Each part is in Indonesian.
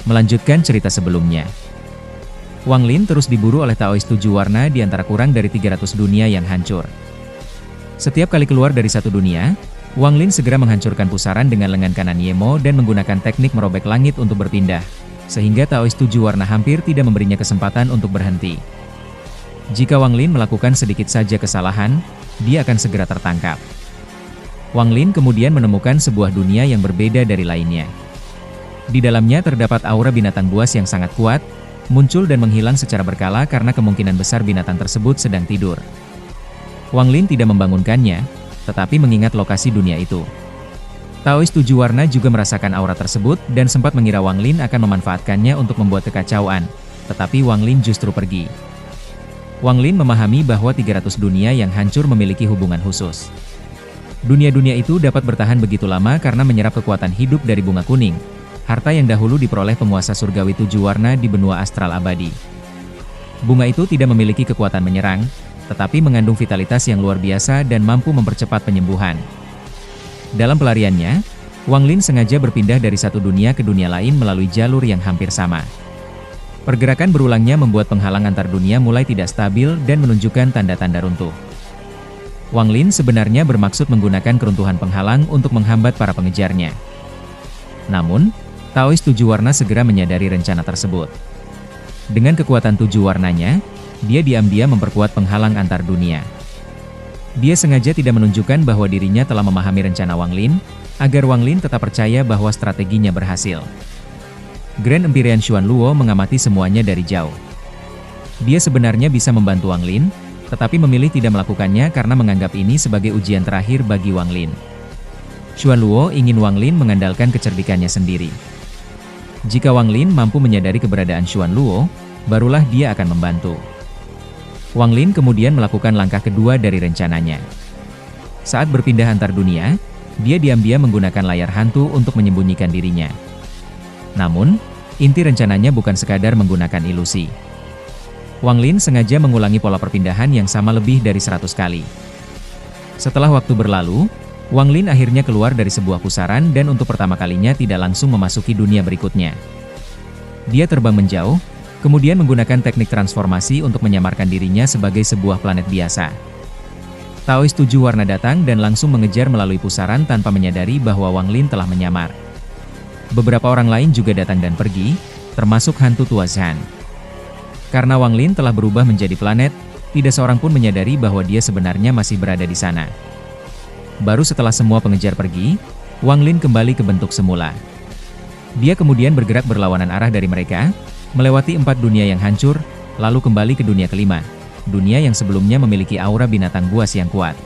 Melanjutkan cerita sebelumnya, Wang Lin terus diburu oleh Taoist 7 warna di antara kurang dari 300 dunia yang hancur. Setiap kali keluar dari satu dunia, Wang Lin segera menghancurkan pusaran dengan lengan kanan Yemo dan menggunakan teknik merobek langit untuk berpindah, sehingga Taoist 7 warna hampir tidak memberinya kesempatan untuk berhenti. Jika Wang Lin melakukan sedikit saja kesalahan, dia akan segera tertangkap. Wang Lin kemudian menemukan sebuah dunia yang berbeda dari lainnya. Di dalamnya terdapat aura binatang buas yang sangat kuat, muncul dan menghilang secara berkala karena kemungkinan besar binatang tersebut sedang tidur. Wang Lin tidak membangunkannya, tetapi mengingat lokasi dunia itu. Taoist 7 warna juga merasakan aura tersebut dan sempat mengira Wang Lin akan memanfaatkannya untuk membuat kekacauan, tetapi Wang Lin justru pergi. Wang Lin memahami bahwa 300 dunia yang hancur memiliki hubungan khusus. Dunia-dunia itu dapat bertahan begitu lama karena menyerap kekuatan hidup dari bunga kuning, harta yang dahulu diperoleh penguasa surgawi 7 warna di benua astral abadi. Bunga itu tidak memiliki kekuatan menyerang, tetapi mengandung vitalitas yang luar biasa dan mampu mempercepat penyembuhan. Dalam pelariannya, Wang Lin sengaja berpindah dari satu dunia ke dunia lain melalui jalur yang hampir sama. Pergerakan berulangnya membuat penghalang antar dunia mulai tidak stabil dan menunjukkan tanda-tanda runtuh. Wang Lin sebenarnya bermaksud menggunakan keruntuhan penghalang untuk menghambat para pengejarnya. Namun, Taoist 7 warna segera menyadari rencana tersebut. Dengan kekuatan 7 warnanya, dia diam-diam memperkuat penghalang antar dunia. Dia sengaja tidak menunjukkan bahwa dirinya telah memahami rencana Wang Lin, agar Wang Lin tetap percaya bahwa strateginya berhasil. Grand Empyrean Xuan Luo mengamati semuanya dari jauh. Dia sebenarnya bisa membantu Wang Lin, tetapi memilih tidak melakukannya karena menganggap ini sebagai ujian terakhir bagi Wang Lin. Xuan Luo ingin Wang Lin mengandalkan kecerdikannya sendiri. Jika Wang Lin mampu menyadari keberadaan Xuan Luo, barulah dia akan membantu. Wang Lin kemudian melakukan langkah kedua dari rencananya. Saat berpindah antar dunia, dia diam-diam menggunakan layar hantu untuk menyembunyikan dirinya. Namun, inti rencananya bukan sekadar menggunakan ilusi. Wang Lin sengaja mengulangi pola perpindahan yang sama lebih dari 100 kali. Setelah waktu berlalu, Wang Lin akhirnya keluar dari sebuah pusaran dan untuk pertama kalinya tidak langsung memasuki dunia berikutnya. Dia terbang menjauh, kemudian menggunakan teknik transformasi untuk menyamarkan dirinya sebagai sebuah planet biasa. Taoist 7 warna datang dan langsung mengejar melalui pusaran tanpa menyadari bahwa Wang Lin telah menyamar. Beberapa orang lain juga datang dan pergi, termasuk hantu tua Zhan. Karena Wang Lin telah berubah menjadi planet, tidak seorang pun menyadari bahwa dia sebenarnya masih berada di sana. Baru setelah semua pengejar pergi, Wang Lin kembali ke bentuk semula. Dia kemudian bergerak berlawanan arah dari mereka, melewati 4 dunia yang hancur, lalu kembali ke dunia kelima, dunia yang sebelumnya memiliki aura binatang buas yang kuat.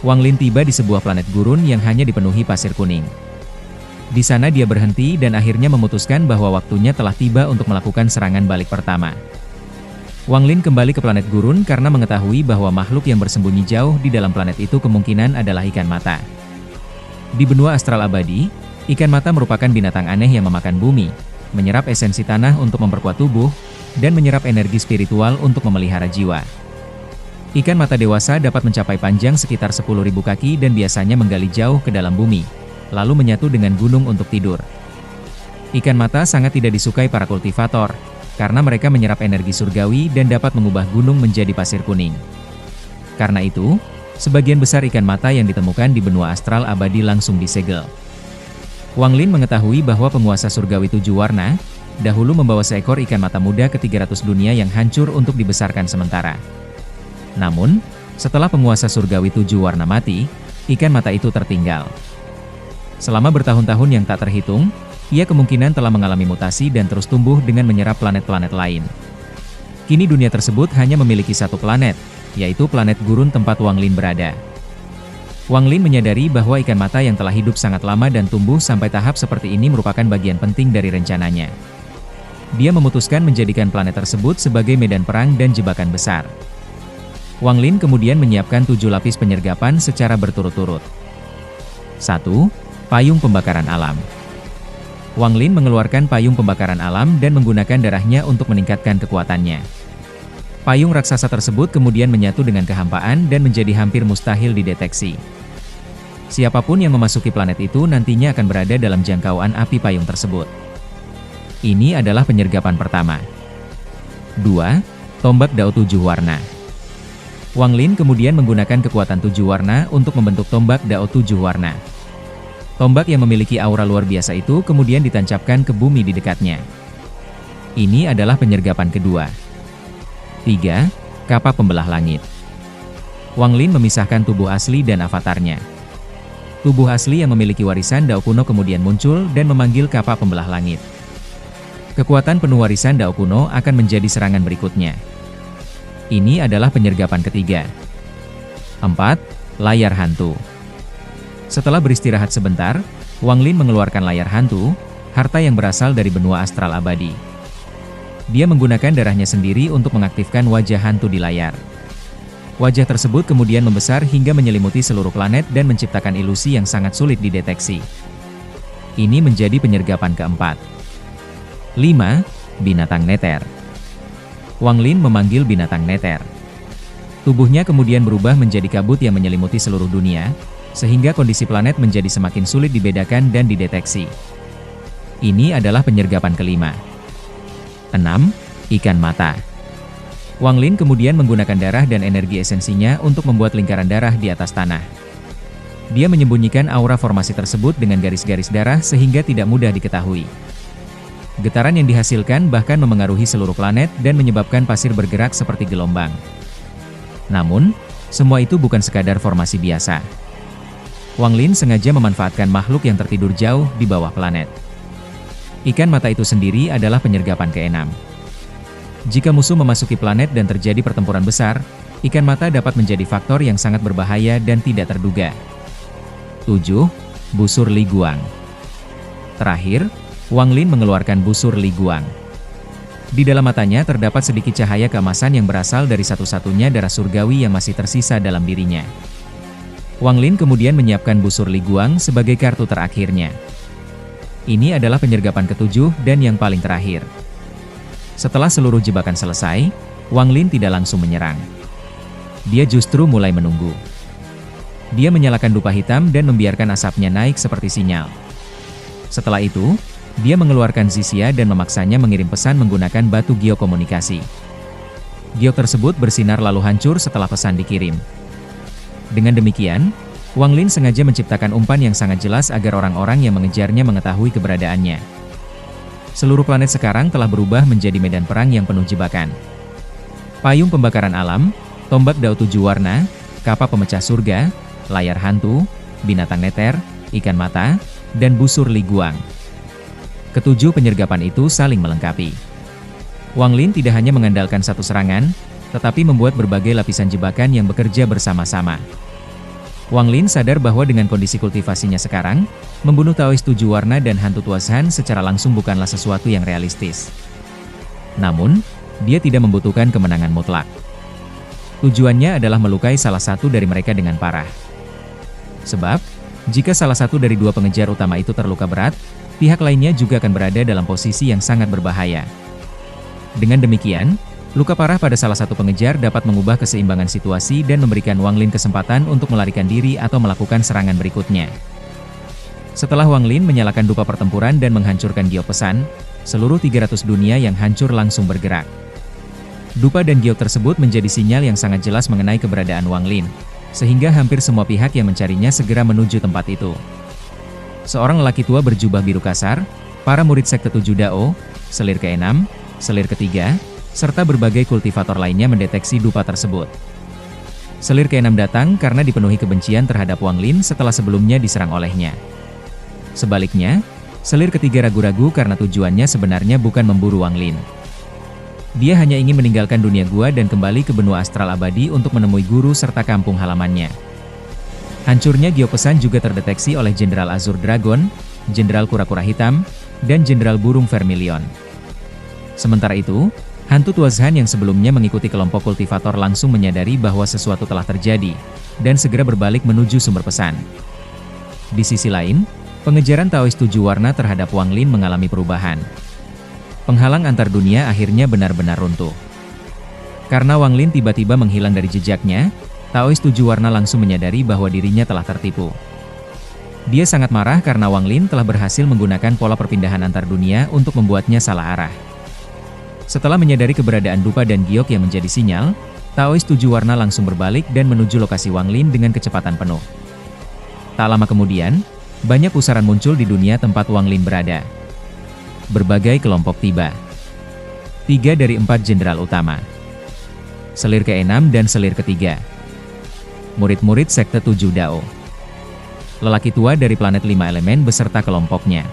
Wang Lin tiba di sebuah planet gurun yang hanya dipenuhi pasir kuning. Di sana dia berhenti dan akhirnya memutuskan bahwa waktunya telah tiba untuk melakukan serangan balik pertama. Wang Lin kembali ke planet gurun karena mengetahui bahwa makhluk yang bersembunyi jauh di dalam planet itu kemungkinan adalah ikan mata. Di benua astral abadi, ikan mata merupakan binatang aneh yang memakan bumi, menyerap esensi tanah untuk memperkuat tubuh, dan menyerap energi spiritual untuk memelihara jiwa. Ikan mata dewasa dapat mencapai panjang sekitar 10.000 kaki dan biasanya menggali jauh ke dalam bumi, lalu menyatu dengan gunung untuk tidur. Ikan mata sangat tidak disukai para kultivator, karena mereka menyerap energi surgawi dan dapat mengubah gunung menjadi pasir kuning. Karena itu, sebagian besar ikan mata yang ditemukan di benua astral abadi langsung disegel. Wang Lin mengetahui bahwa penguasa surgawi 7 warna, dahulu membawa seekor ikan mata muda ke 300 dunia yang hancur untuk dibesarkan sementara. Namun, setelah penguasa surgawi 7 warna mati, ikan mata itu tertinggal. Selama bertahun-tahun yang tak terhitung, ia kemungkinan telah mengalami mutasi dan terus tumbuh dengan menyerap planet-planet lain. Kini dunia tersebut hanya memiliki satu planet, yaitu planet gurun tempat Wang Lin berada. Wang Lin menyadari bahwa ikan mata yang telah hidup sangat lama dan tumbuh sampai tahap seperti ini merupakan bagian penting dari rencananya. Dia memutuskan menjadikan planet tersebut sebagai medan perang dan jebakan besar. Wang Lin kemudian menyiapkan 7 lapis penyergapan secara berturut-turut. 1. Payung pembakaran alam. Wang Lin mengeluarkan payung pembakaran alam dan menggunakan darahnya untuk meningkatkan kekuatannya. Payung raksasa tersebut kemudian menyatu dengan kehampaan dan menjadi hampir mustahil dideteksi. Siapapun yang memasuki planet itu nantinya akan berada dalam jangkauan api payung tersebut. Ini adalah penyergapan pertama. 2. Tombak Dao 7 warna. Wang Lin kemudian menggunakan kekuatan 7 warna untuk membentuk tombak Dao 7 warna. Tombak yang memiliki aura luar biasa itu kemudian ditancapkan ke bumi di dekatnya. Ini adalah penyergapan kedua. 3. Kapak Pembelah Langit. Wang Lin memisahkan tubuh asli dan avatarnya. Tubuh asli yang memiliki warisan Dao kuno kemudian muncul dan memanggil kapak pembelah langit. Kekuatan penuh warisan Dao kuno akan menjadi serangan berikutnya. Ini adalah penyergapan ketiga. 4. Layar Hantu. Setelah beristirahat sebentar, Wang Lin mengeluarkan layar hantu, harta yang berasal dari benua astral abadi. Dia menggunakan darahnya sendiri untuk mengaktifkan wajah hantu di layar. Wajah tersebut kemudian membesar hingga menyelimuti seluruh planet dan menciptakan ilusi yang sangat sulit dideteksi. Ini menjadi penyergapan keempat. 5. Binatang Neter. Wang Lin memanggil binatang Neter. Tubuhnya kemudian berubah menjadi kabut yang menyelimuti seluruh dunia, sehingga kondisi planet menjadi semakin sulit dibedakan dan dideteksi. Ini adalah penyergapan kelima. 6. Ikan Mata. Wang Lin kemudian menggunakan darah dan energi esensinya untuk membuat lingkaran darah di atas tanah. Dia menyembunyikan aura formasi tersebut dengan garis-garis darah sehingga tidak mudah diketahui. Getaran yang dihasilkan bahkan memengaruhi seluruh planet dan menyebabkan pasir bergerak seperti gelombang. Namun, semua itu bukan sekadar formasi biasa. Wang Lin sengaja memanfaatkan makhluk yang tertidur jauh di bawah planet. Ikan mata itu sendiri adalah penyergapan keenam. Jika musuh memasuki planet dan terjadi pertempuran besar, ikan mata dapat menjadi faktor yang sangat berbahaya dan tidak terduga. 7. Busur Li Guang. Terakhir, Wang Lin mengeluarkan busur Li Guang. Di dalam matanya terdapat sedikit cahaya keemasan yang berasal dari satu-satunya darah surgawi yang masih tersisa dalam dirinya. Wang Lin kemudian menyiapkan busur Li Guang sebagai kartu terakhirnya. Ini adalah penyergapan ketujuh dan yang paling terakhir. Setelah seluruh jebakan selesai, Wang Lin tidak langsung menyerang. Dia justru mulai menunggu. Dia menyalakan dupa hitam dan membiarkan asapnya naik seperti sinyal. Setelah itu, dia mengeluarkan Zixia dan memaksanya mengirim pesan menggunakan batu geokomunikasi. Giok tersebut bersinar lalu hancur setelah pesan dikirim. Dengan demikian, Wang Lin sengaja menciptakan umpan yang sangat jelas agar orang-orang yang mengejarnya mengetahui keberadaannya. Seluruh planet sekarang telah berubah menjadi medan perang yang penuh jebakan. Payung pembakaran alam, tombak Dao 7 warna, kapak pemecah surga, layar hantu, binatang neter, ikan mata, dan busur Li Guang. Ketujuh penyergapan itu saling melengkapi. Wang Lin tidak hanya mengandalkan satu serangan, tetapi membuat berbagai lapisan jebakan yang bekerja bersama-sama. Wang Lin sadar bahwa dengan kondisi kultivasinya sekarang, membunuh Taois 7 warna dan hantu Tuashan secara langsung bukanlah sesuatu yang realistis. Namun, dia tidak membutuhkan kemenangan mutlak. Tujuannya adalah melukai salah satu dari mereka dengan parah. Sebab, jika salah satu dari dua pengejar utama itu terluka berat, pihak lainnya juga akan berada dalam posisi yang sangat berbahaya. Dengan demikian, luka parah pada salah satu pengejar dapat mengubah keseimbangan situasi dan memberikan Wang Lin kesempatan untuk melarikan diri atau melakukan serangan berikutnya. Setelah Wang Lin menyalakan dupa pertempuran dan menghancurkan giok pesan, seluruh 300 dunia yang hancur langsung bergerak. Dupa dan giok tersebut menjadi sinyal yang sangat jelas mengenai keberadaan Wang Lin, sehingga hampir semua pihak yang mencarinya segera menuju tempat itu. Seorang lelaki tua berjubah biru kasar, para murid sekte 7 Dao, selir ke-6, selir ke-3, serta berbagai kultivator lainnya mendeteksi dupa tersebut. Selir ke-6 datang karena dipenuhi kebencian terhadap Wang Lin setelah sebelumnya diserang olehnya. Sebaliknya, selir ke-3 ragu-ragu karena tujuannya sebenarnya bukan memburu Wang Lin. Dia hanya ingin meninggalkan dunia gua dan kembali ke benua astral abadi untuk menemui guru serta kampung halamannya. Hancurnya giok pesan juga terdeteksi oleh Jenderal Azur Dragon, Jenderal Kura-Kura Hitam, dan Jenderal Burung Vermilion. Sementara itu, hantu Tuashan yang sebelumnya mengikuti kelompok kultivator langsung menyadari bahwa sesuatu telah terjadi, dan segera berbalik menuju sumber pesan. Di sisi lain, pengejaran Taois 7 warna terhadap Wang Lin mengalami perubahan. Penghalang antar dunia akhirnya benar-benar runtuh. Karena Wang Lin tiba-tiba menghilang dari jejaknya, Taois 7 warna langsung menyadari bahwa dirinya telah tertipu. Dia sangat marah karena Wang Lin telah berhasil menggunakan pola perpindahan antar dunia untuk membuatnya salah arah. Setelah menyadari keberadaan dupa dan giok yang menjadi sinyal, Taois 7 warna langsung berbalik dan menuju lokasi Wang Lin dengan kecepatan penuh. Tak lama kemudian, banyak pusaran muncul di dunia tempat Wang Lin berada. Berbagai kelompok tiba. 3 dari 4 jenderal utama. Selir ke-6 dan selir ke-3. Murid-murid Sekte 7 Dao. Lelaki tua dari planet 5 elemen beserta kelompoknya.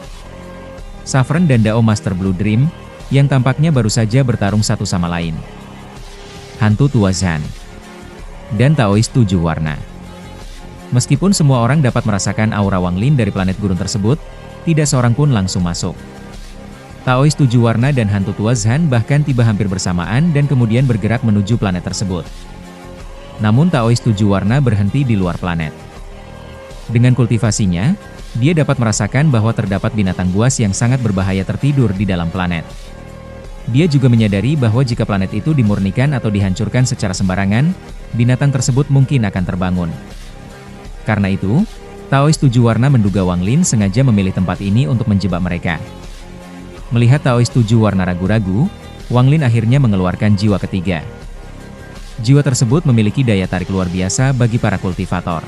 Saffron dan Dao Master Blue Dream, yang tampaknya baru saja bertarung satu sama lain. Hantu tua Zhan. Dan Taois 7 warna. Meskipun semua orang dapat merasakan aura Wang Lin dari planet gurun tersebut, tidak seorang pun langsung masuk. Taois 7 warna dan hantu tua Zhan bahkan tiba hampir bersamaan dan kemudian bergerak menuju planet tersebut. Namun Taois 7 warna berhenti di luar planet. Dengan kultivasinya, dia dapat merasakan bahwa terdapat binatang buas yang sangat berbahaya tertidur di dalam planet. Dia juga menyadari bahwa jika planet itu dimurnikan atau dihancurkan secara sembarangan, binatang tersebut mungkin akan terbangun. Karena itu, Taois 7 warna menduga Wang Lin sengaja memilih tempat ini untuk menjebak mereka. Melihat Taois 7 warna ragu-ragu, Wang Lin akhirnya mengeluarkan jiwa ketiga. Jiwa tersebut memiliki daya tarik luar biasa bagi para kultivator.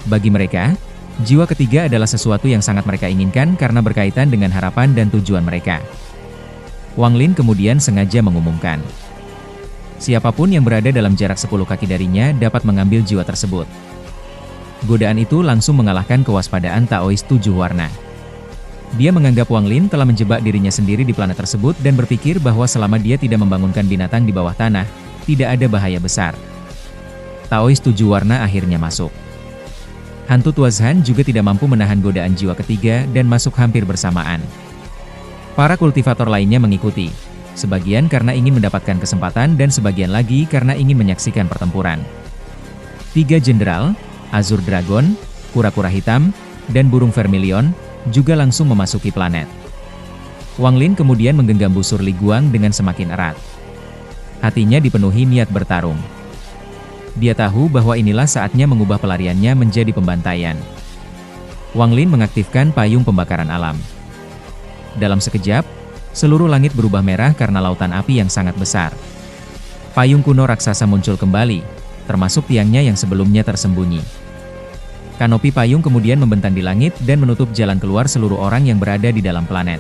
Bagi mereka, jiwa ketiga adalah sesuatu yang sangat mereka inginkan karena berkaitan dengan harapan dan tujuan mereka. Wang Lin kemudian sengaja mengumumkan, siapapun yang berada dalam jarak 10 kaki darinya dapat mengambil jiwa tersebut. Godaan itu langsung mengalahkan kewaspadaan Taois 7 warna. Dia menganggap Wang Lin telah menjebak dirinya sendiri di planet tersebut dan berpikir bahwa selama dia tidak membangunkan binatang di bawah tanah, tidak ada bahaya besar. Taois 7 warna akhirnya masuk. Hantu tua Zhan juga tidak mampu menahan godaan jiwa ketiga dan masuk hampir bersamaan. Para kultivator lainnya mengikuti, sebagian karena ingin mendapatkan kesempatan dan sebagian lagi karena ingin menyaksikan pertempuran. 3 jenderal, Azur Dragon, kura-kura hitam, dan burung vermilion, juga langsung memasuki planet. Wang Lin kemudian menggenggam busur Li Guang dengan semakin erat. Hatinya dipenuhi niat bertarung. Dia tahu bahwa inilah saatnya mengubah pelariannya menjadi pembantaian. Wang Lin mengaktifkan payung pembakaran alam. Dalam sekejap, seluruh langit berubah merah karena lautan api yang sangat besar. Payung kuno raksasa muncul kembali, termasuk tiangnya yang sebelumnya tersembunyi. Kanopi payung kemudian membentang di langit dan menutup jalan keluar seluruh orang yang berada di dalam planet.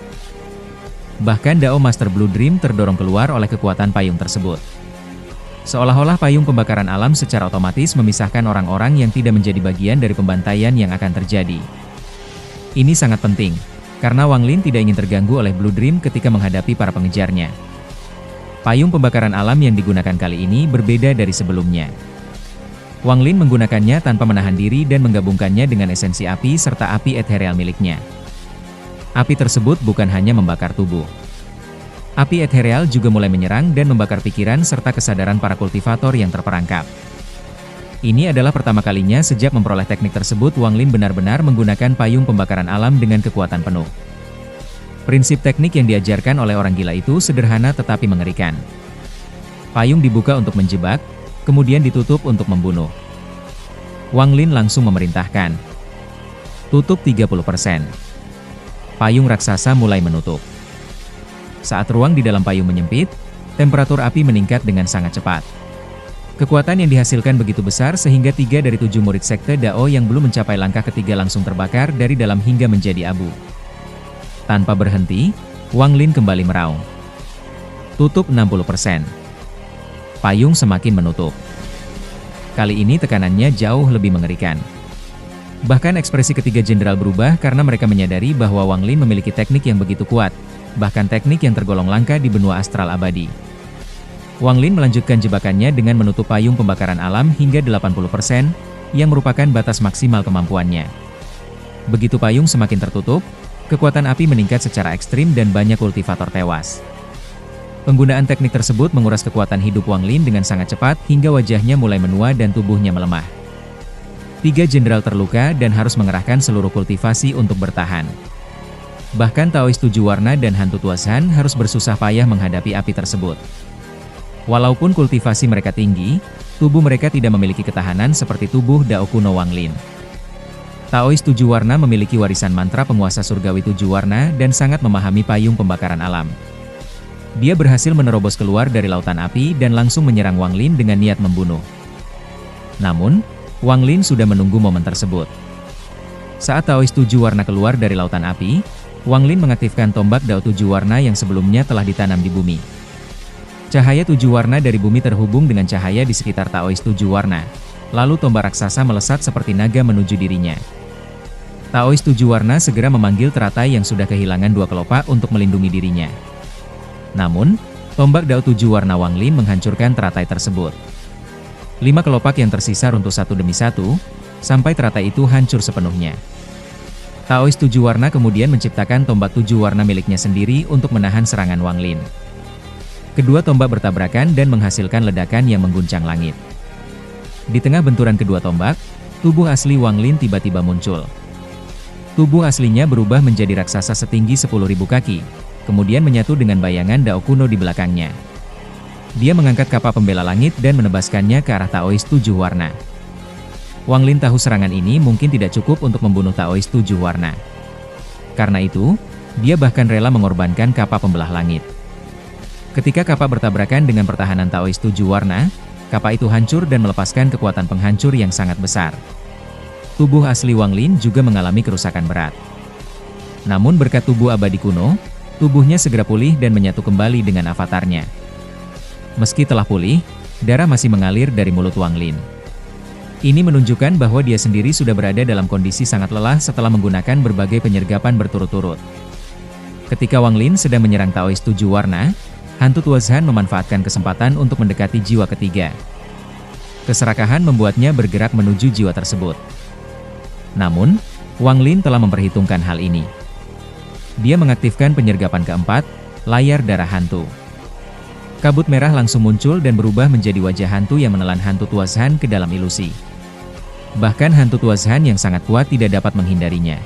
Bahkan Dao Master Blue Dream terdorong keluar oleh kekuatan payung tersebut. Seolah-olah payung pembakaran alam secara otomatis memisahkan orang-orang yang tidak menjadi bagian dari pembantaian yang akan terjadi. Ini sangat penting, karena Wang Lin tidak ingin terganggu oleh Blue Dream ketika menghadapi para pengejarnya. Payung pembakaran alam yang digunakan kali ini berbeda dari sebelumnya. Wang Lin menggunakannya tanpa menahan diri dan menggabungkannya dengan esensi api serta api ethereal miliknya. Api tersebut bukan hanya membakar tubuh. Api ethereal juga mulai menyerang dan membakar pikiran serta kesadaran para kultivator yang terperangkap. Ini adalah pertama kalinya sejak memperoleh teknik tersebut Wang Lin benar-benar menggunakan payung pembakaran alam dengan kekuatan penuh. Prinsip teknik yang diajarkan oleh orang gila itu sederhana tetapi mengerikan. Payung dibuka untuk menjebak, kemudian ditutup untuk membunuh. Wang Lin langsung memerintahkan, tutup 30%. Payung raksasa mulai menutup. Saat ruang di dalam payung menyempit, temperatur api meningkat dengan sangat cepat. Kekuatan yang dihasilkan begitu besar sehingga 3 dari 7 murid Sekte Dao yang belum mencapai langkah ketiga langsung terbakar dari dalam hingga menjadi abu. Tanpa berhenti, Wang Lin kembali meraung. Tutup 60%. Payung semakin menutup. Kali ini tekanannya jauh lebih mengerikan. Bahkan ekspresi ketiga jenderal berubah karena mereka menyadari bahwa Wang Lin memiliki teknik yang begitu kuat, bahkan teknik yang tergolong langka di benua astral abadi. Wang Lin melanjutkan jebakannya dengan menutup payung pembakaran alam hingga 80%, yang merupakan batas maksimal kemampuannya. Begitu payung semakin tertutup, kekuatan api meningkat secara ekstrim dan banyak kultivator tewas. Penggunaan teknik tersebut menguras kekuatan hidup Wang Lin dengan sangat cepat hingga wajahnya mulai menua dan tubuhnya melemah. 3 jenderal terluka dan harus mengerahkan seluruh kultivasi untuk bertahan. Bahkan Taois 7 warna dan hantu tua Zhan harus bersusah payah menghadapi api tersebut. Walaupun kultivasi mereka tinggi, tubuh mereka tidak memiliki ketahanan seperti tubuh Dao kuno Wang Lin. Taois tujuh warna memiliki warisan mantra penguasa surgawi tujuh warna dan sangat memahami payung pembakaran alam. Dia berhasil menerobos keluar dari lautan api dan langsung menyerang Wang Lin dengan niat membunuh. Namun, Wang Lin sudah menunggu momen tersebut. Saat Taois tujuh warna keluar dari lautan api, Wang Lin mengaktifkan tombak Dao tujuh warna yang sebelumnya telah ditanam di bumi. Cahaya tujuh warna dari bumi terhubung dengan cahaya di sekitar Taois tujuh warna. Lalu tombak raksasa melesat seperti naga menuju dirinya. Taois tujuh warna segera memanggil teratai yang sudah kehilangan dua kelopak untuk melindungi dirinya. Namun, tombak Dao tujuh warna Wang Lin menghancurkan teratai tersebut. 5 kelopak yang tersisa runtuh satu demi satu, sampai teratai itu hancur sepenuhnya. Taois tujuh warna kemudian menciptakan tombak tujuh warna miliknya sendiri untuk menahan serangan Wang Lin. Kedua tombak bertabrakan dan menghasilkan ledakan yang mengguncang langit. Di tengah benturan kedua tombak, tubuh asli Wang Lin tiba-tiba muncul. Tubuh aslinya berubah menjadi raksasa setinggi 10.000 kaki, kemudian menyatu dengan bayangan Dao kuno di belakangnya. Dia mengangkat kapal pembela langit dan menebaskannya ke arah Taois tujuh warna. Wang Lin tahu serangan ini mungkin tidak cukup untuk membunuh Taois tujuh warna. Karena itu, dia bahkan rela mengorbankan kapal pembelah langit. Ketika kapal bertabrakan dengan pertahanan Taois tujuh warna, kapal itu hancur dan melepaskan kekuatan penghancur yang sangat besar. Tubuh asli Wang Lin juga mengalami kerusakan berat. Namun berkat tubuh abadi kuno, tubuhnya segera pulih dan menyatu kembali dengan avatarnya. Meski telah pulih, darah masih mengalir dari mulut Wang Lin. Ini menunjukkan bahwa dia sendiri sudah berada dalam kondisi sangat lelah setelah menggunakan berbagai penyergapan berturut-turut. Ketika Wang Lin sedang menyerang Taois tujuh warna, hantu Tuozhan memanfaatkan kesempatan untuk mendekati jiwa ketiga. Keserakahan membuatnya bergerak menuju jiwa tersebut. Namun, Wang Lin telah memperhitungkan hal ini. Dia mengaktifkan penyergapan keempat, layar darah hantu. Kabut merah langsung muncul dan berubah menjadi wajah hantu yang menelan hantu Tuozhan ke dalam ilusi. Bahkan hantu Tuozhan yang sangat kuat tidak dapat menghindarinya.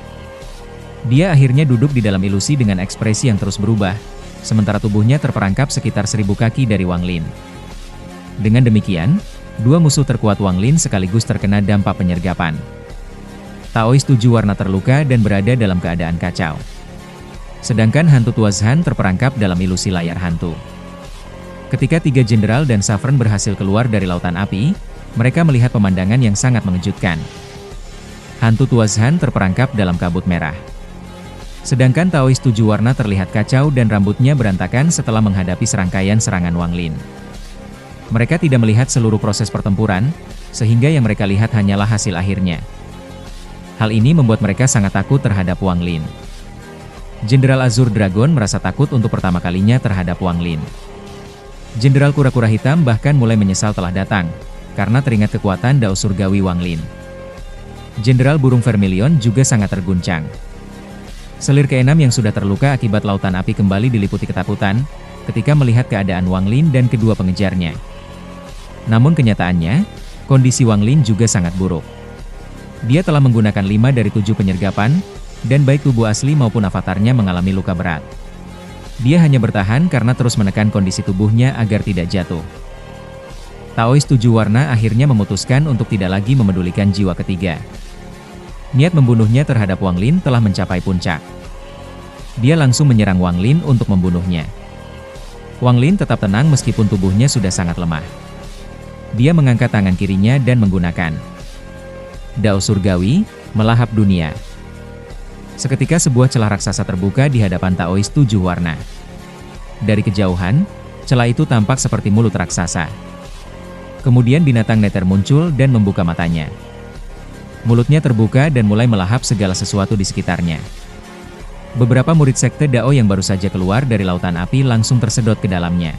Dia akhirnya duduk di dalam ilusi dengan ekspresi yang terus berubah, sementara tubuhnya terperangkap sekitar 1000 kaki dari Wang Lin. Dengan demikian, dua musuh terkuat Wang Lin sekaligus terkena dampak penyergapan. Taois tujuh warna terluka dan berada dalam keadaan kacau. Sedangkan hantu Tuozhan terperangkap dalam ilusi layar hantu. Ketika tiga jenderal dan Saffron berhasil keluar dari lautan api, mereka melihat pemandangan yang sangat mengejutkan. Hantu Tuozhan terperangkap dalam kabut merah. Sedangkan Taois tujuh warna terlihat kacau dan rambutnya berantakan setelah menghadapi serangkaian serangan Wang Lin. Mereka tidak melihat seluruh proses pertempuran, sehingga yang mereka lihat hanyalah hasil akhirnya. Hal ini membuat mereka sangat takut terhadap Wang Lin. Jenderal Azure Dragon merasa takut untuk pertama kalinya terhadap Wang Lin. Jenderal Kura-Kura Hitam bahkan mulai menyesal telah datang, karena teringat kekuatan Dao Surgawi Wang Lin. Jenderal Burung Vermilion juga sangat terguncang. Selir keenam yang sudah terluka akibat lautan api kembali diliputi ketakutan, ketika melihat keadaan Wang Lin dan kedua pengejarnya. Namun kenyataannya, kondisi Wang Lin juga sangat buruk. Dia telah menggunakan 5 dari 7 penyergapan, dan baik tubuh asli maupun avatarnya mengalami luka berat. Dia hanya bertahan karena terus menekan kondisi tubuhnya agar tidak jatuh. Taois tujuh warna akhirnya memutuskan untuk tidak lagi memedulikan jiwa ketiga. Niat membunuhnya terhadap Wang Lin telah mencapai puncak. Dia langsung menyerang Wang Lin untuk membunuhnya. Wang Lin tetap tenang meskipun tubuhnya sudah sangat lemah. Dia mengangkat tangan kirinya dan menggunakan Dao Surgawi, melahap dunia. Seketika sebuah celah raksasa terbuka di hadapan Taois tujuh warna. Dari kejauhan, celah itu tampak seperti mulut raksasa. Kemudian binatang neter muncul dan membuka matanya. Mulutnya terbuka dan mulai melahap segala sesuatu di sekitarnya. Beberapa murid sekte Dao yang baru saja keluar dari lautan api langsung tersedot ke dalamnya.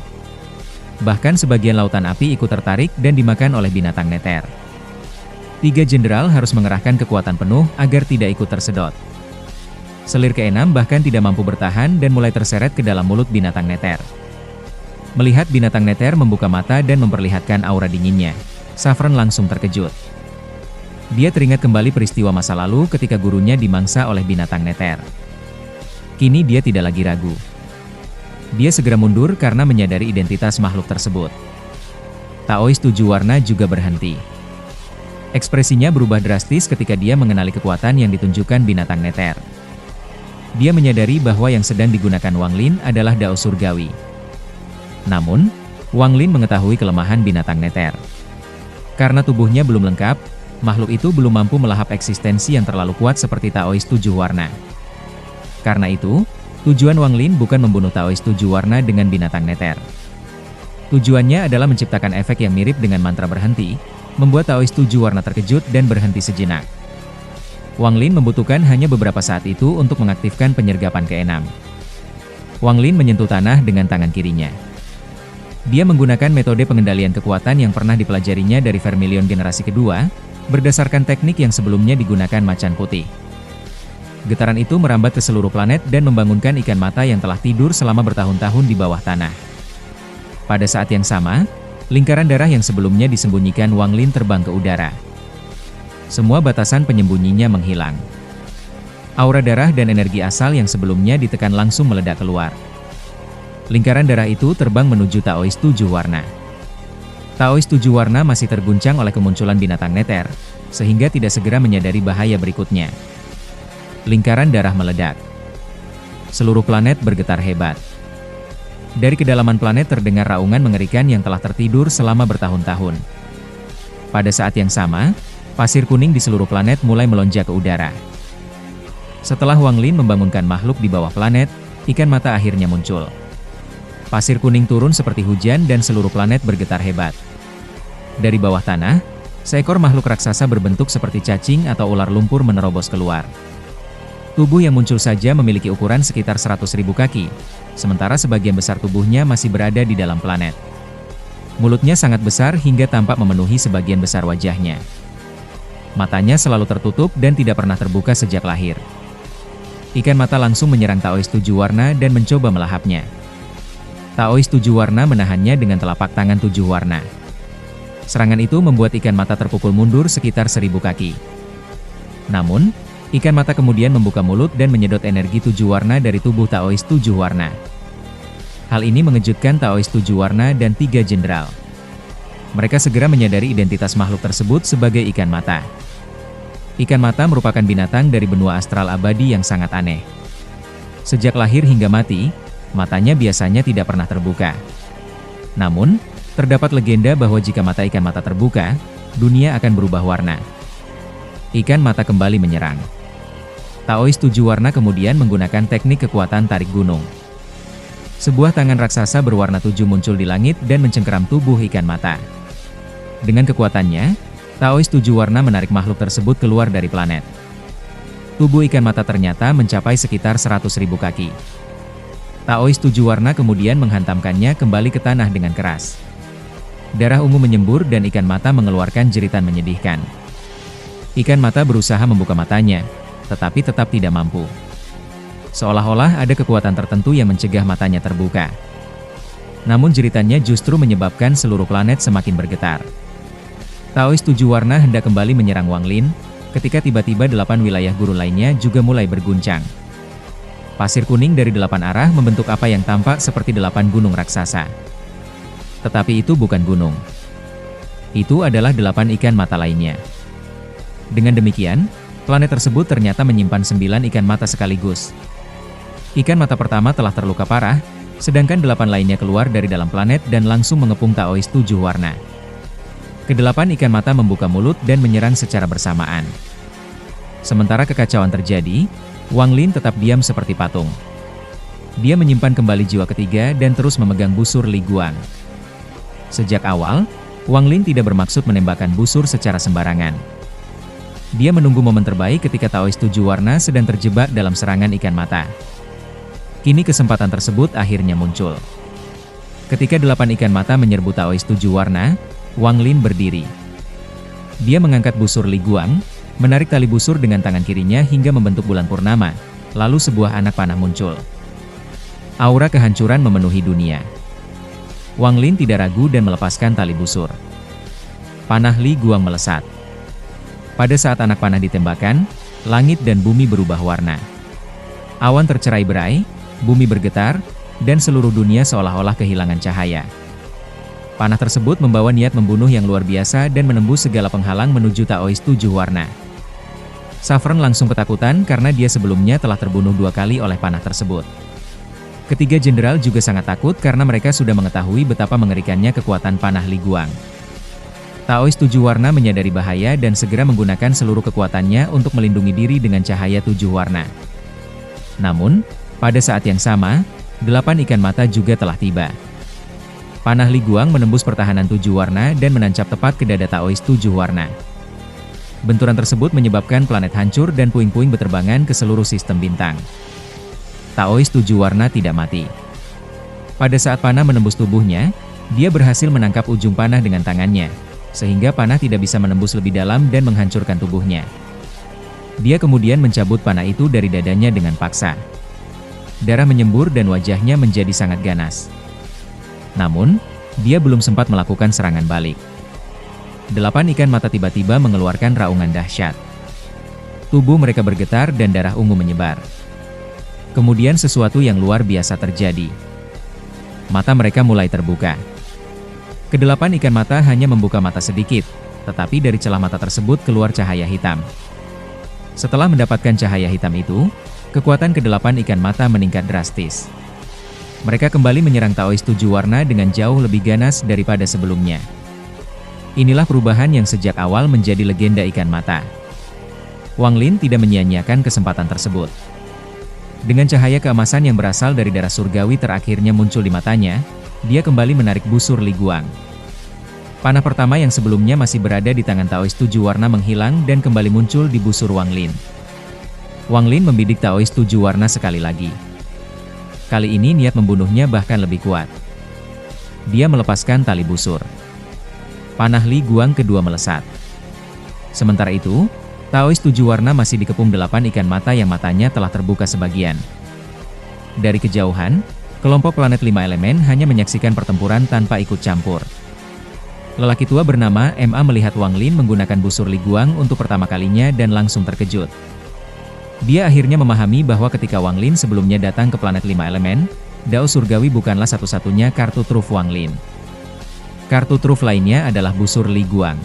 Bahkan sebagian lautan api ikut tertarik dan dimakan oleh binatang neter. 3 jenderal harus mengerahkan kekuatan penuh agar tidak ikut tersedot. Selir keenam bahkan tidak mampu bertahan dan mulai terseret ke dalam mulut binatang neter. Melihat binatang neter membuka mata dan memperlihatkan aura dinginnya, Saffron langsung terkejut. Dia teringat kembali peristiwa masa lalu ketika gurunya dimangsa oleh binatang neter. Kini dia tidak lagi ragu. Dia segera mundur karena menyadari identitas makhluk tersebut. Taois tujuh warna juga berhenti. Ekspresinya berubah drastis ketika dia mengenali kekuatan yang ditunjukkan binatang neter. Dia menyadari bahwa yang sedang digunakan Wang Lin adalah dao surgawi. Namun, Wang Lin mengetahui kelemahan binatang neter. Karena tubuhnya belum lengkap, makhluk itu belum mampu melahap eksistensi yang terlalu kuat seperti Taois 7 warna. Karena itu, tujuan Wang Lin bukan membunuh Taois 7 warna dengan binatang neter. Tujuannya adalah menciptakan efek yang mirip dengan mantra berhenti, membuat Taois 7 warna terkejut dan berhenti sejenak. Wang Lin membutuhkan hanya beberapa saat itu untuk mengaktifkan penyergapan ke-6. Wang Lin menyentuh tanah dengan tangan kirinya. Dia menggunakan metode pengendalian kekuatan yang pernah dipelajarinya dari Vermilion generasi kedua, berdasarkan teknik yang sebelumnya digunakan macan putih. Getaran itu merambat ke seluruh planet dan membangunkan ikan mata yang telah tidur selama bertahun-tahun di bawah tanah. Pada saat yang sama, lingkaran darah yang sebelumnya disembunyikan Wang Lin terbang ke udara. Semua batasan penyembunyinya menghilang. Aura darah dan energi asal yang sebelumnya ditekan langsung meledak keluar. Lingkaran darah itu terbang menuju Taois 7 warna. Taois 7 warna masih terguncang oleh kemunculan binatang neter, sehingga tidak segera menyadari bahaya berikutnya. Lingkaran darah meledak. Seluruh planet bergetar hebat. Dari kedalaman planet terdengar raungan mengerikan yang telah tertidur selama bertahun-tahun. Pada saat yang sama, pasir kuning di seluruh planet mulai melonjak ke udara. Setelah Wang Lin membangunkan makhluk di bawah planet, ikan mata akhirnya muncul. Pasir kuning turun seperti hujan dan seluruh planet bergetar hebat. Dari bawah tanah, seekor makhluk raksasa berbentuk seperti cacing atau ular lumpur menerobos keluar. Tubuh yang muncul saja memiliki ukuran sekitar 100.000 kaki, sementara sebagian besar tubuhnya masih berada di dalam planet. Mulutnya sangat besar hingga tampak memenuhi sebagian besar wajahnya. Matanya selalu tertutup dan tidak pernah terbuka sejak lahir. Ikan mata langsung menyerang Taois 7 warna dan mencoba melahapnya. Taois 7 warna menahannya dengan telapak tangan 7 warna. Serangan itu membuat ikan mata terpukul mundur sekitar 1.000 kaki. Namun, ikan mata kemudian membuka mulut dan menyedot energi 7 warna dari tubuh Taois 7 warna. Hal ini mengejutkan Taois 7 warna dan 3 jenderal. Mereka segera menyadari identitas makhluk tersebut sebagai ikan mata. Ikan mata merupakan binatang dari benua astral abadi yang sangat aneh. Sejak lahir hingga mati, matanya biasanya tidak pernah terbuka. Namun, terdapat legenda bahwa jika mata ikan mata terbuka, dunia akan berubah warna. Ikan mata kembali menyerang. Taois 7 warna kemudian menggunakan teknik kekuatan tarik gunung. Sebuah tangan raksasa berwarna 7 muncul di langit dan mencengkeram tubuh ikan mata. Dengan kekuatannya, Taois 7 warna menarik makhluk tersebut keluar dari planet. Tubuh ikan mata ternyata mencapai sekitar 100.000 kaki. Taois 7 warna kemudian menghantamkannya kembali ke tanah dengan keras. Darah ungu menyembur dan ikan mata mengeluarkan jeritan menyedihkan. Ikan mata berusaha membuka matanya, tetapi tetap tidak mampu. Seolah-olah ada kekuatan tertentu yang mencegah matanya terbuka. Namun jeritannya justru menyebabkan seluruh planet semakin bergetar. Taois 7 warna hendak kembali menyerang Wang Lin, ketika tiba-tiba 8 wilayah guru lainnya juga mulai berguncang. Pasir kuning dari 8 arah membentuk apa yang tampak seperti 8 gunung raksasa. Tetapi itu bukan gunung. Itu adalah 8 ikan mata lainnya. Dengan demikian, planet tersebut ternyata menyimpan 9 ikan mata sekaligus. Ikan mata pertama telah terluka parah, sedangkan 8 lainnya keluar dari dalam planet dan langsung mengepung Taois 7 warna. Kedelapan ikan mata membuka mulut dan menyerang secara bersamaan. Sementara kekacauan terjadi, Wang Lin tetap diam seperti patung. Dia menyimpan kembali jiwa ketiga dan terus memegang busur Li Guang. Sejak awal, Wang Lin tidak bermaksud menembakkan busur secara sembarangan. Dia menunggu momen terbaik ketika Taois 7 warna sedang terjebak dalam serangan ikan mata. Kini kesempatan tersebut akhirnya muncul. Ketika 8 ikan mata menyerbu Taois 7 warna, Wang Lin berdiri. Dia mengangkat busur Li Guang, menarik tali busur dengan tangan kirinya hingga membentuk bulan purnama, lalu sebuah anak panah muncul. Aura kehancuran memenuhi dunia. Wang Lin tidak ragu dan melepaskan tali busur. Panah Li Guang melesat. Pada saat anak panah ditembakkan, langit dan bumi berubah warna. Awan tercerai-berai, bumi bergetar, dan seluruh dunia seolah-olah kehilangan cahaya. Panah tersebut membawa niat membunuh yang luar biasa dan menembus segala penghalang menuju Taoist 7 warna. Saffron langsung ketakutan karena dia sebelumnya telah terbunuh 2 kali oleh panah tersebut. Ketiga jenderal juga sangat takut karena mereka sudah mengetahui betapa mengerikannya kekuatan panah Li Guang. Taoist 7 warna menyadari bahaya dan segera menggunakan seluruh kekuatannya untuk melindungi diri dengan cahaya 7 warna. Namun, pada saat yang sama, 8 ikan mata juga telah tiba. Panah Li Guang menembus pertahanan 7 warna dan menancap tepat ke dada Taoist 7 warna. Benturan tersebut menyebabkan planet hancur dan puing-puing berterbangan ke seluruh sistem bintang. Taoist 7 warna tidak mati. Pada saat panah menembus tubuhnya, dia berhasil menangkap ujung panah dengan tangannya, sehingga panah tidak bisa menembus lebih dalam dan menghancurkan tubuhnya. Dia kemudian mencabut panah itu dari dadanya dengan paksa. Darah menyembur dan wajahnya menjadi sangat ganas. Namun, dia belum sempat melakukan serangan balik. 8 ikan mata tiba-tiba mengeluarkan raungan dahsyat. Tubuh mereka bergetar dan darah ungu menyebar. Kemudian sesuatu yang luar biasa terjadi. Mata mereka mulai terbuka. Ke-8 ikan mata hanya membuka mata sedikit, tetapi dari celah mata tersebut keluar cahaya hitam. Setelah mendapatkan cahaya hitam itu, kekuatan ke-8 ikan mata meningkat drastis. Mereka kembali menyerang Taoist 7 warna dengan jauh lebih ganas daripada sebelumnya. Inilah perubahan yang sejak awal menjadi legenda ikan mata. Wang Lin tidak menyia-nyiakan kesempatan tersebut. Dengan cahaya keemasan yang berasal dari darah surgawi terakhirnya muncul di matanya, dia kembali menarik busur Li Guang. Panah pertama yang sebelumnya masih berada di tangan Taoist 7 warna menghilang dan kembali muncul di busur Wang Lin. Wang Lin membidik Taoist 7 warna sekali lagi. Kali ini niat membunuhnya bahkan lebih kuat. Dia melepaskan tali busur. Panah Li Guang kedua melesat. Sementara itu, Taoist 7 warna masih dikepung 8 ikan mata yang matanya telah terbuka sebagian. Dari kejauhan, kelompok planet 5 elemen hanya menyaksikan pertempuran tanpa ikut campur. Lelaki tua bernama Ma melihat Wang Lin menggunakan busur Li Guang untuk pertama kalinya dan langsung terkejut. Dia akhirnya memahami bahwa ketika Wang Lin sebelumnya datang ke planet 5 elemen, Dao Surgawi bukanlah satu-satunya kartu truf Wang Lin. Kartu truf lainnya adalah busur Li Guang.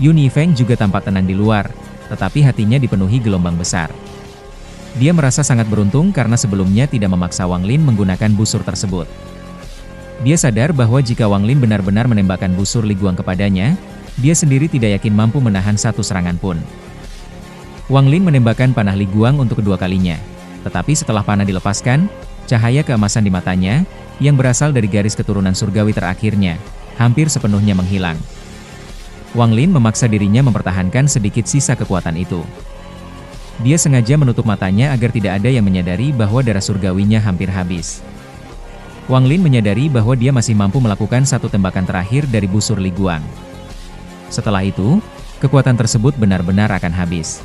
Yun Yifeng juga tampak tenang di luar, tetapi hatinya dipenuhi gelombang besar. Dia merasa sangat beruntung karena sebelumnya tidak memaksa Wang Lin menggunakan busur tersebut. Dia sadar bahwa jika Wang Lin benar-benar menembakkan busur Li Guang kepadanya, dia sendiri tidak yakin mampu menahan satu serangan pun. Wang Lin menembakkan panah Li Guang untuk kedua kalinya, tetapi setelah panah dilepaskan, cahaya keemasan di matanya, yang berasal dari garis keturunan surgawi terakhirnya, hampir sepenuhnya menghilang. Wang Lin memaksa dirinya mempertahankan sedikit sisa kekuatan itu. Dia sengaja menutup matanya agar tidak ada yang menyadari bahwa darah surgawinya hampir habis. Wang Lin menyadari bahwa dia masih mampu melakukan satu tembakan terakhir dari busur Li Guang. Setelah itu, kekuatan tersebut benar-benar akan habis.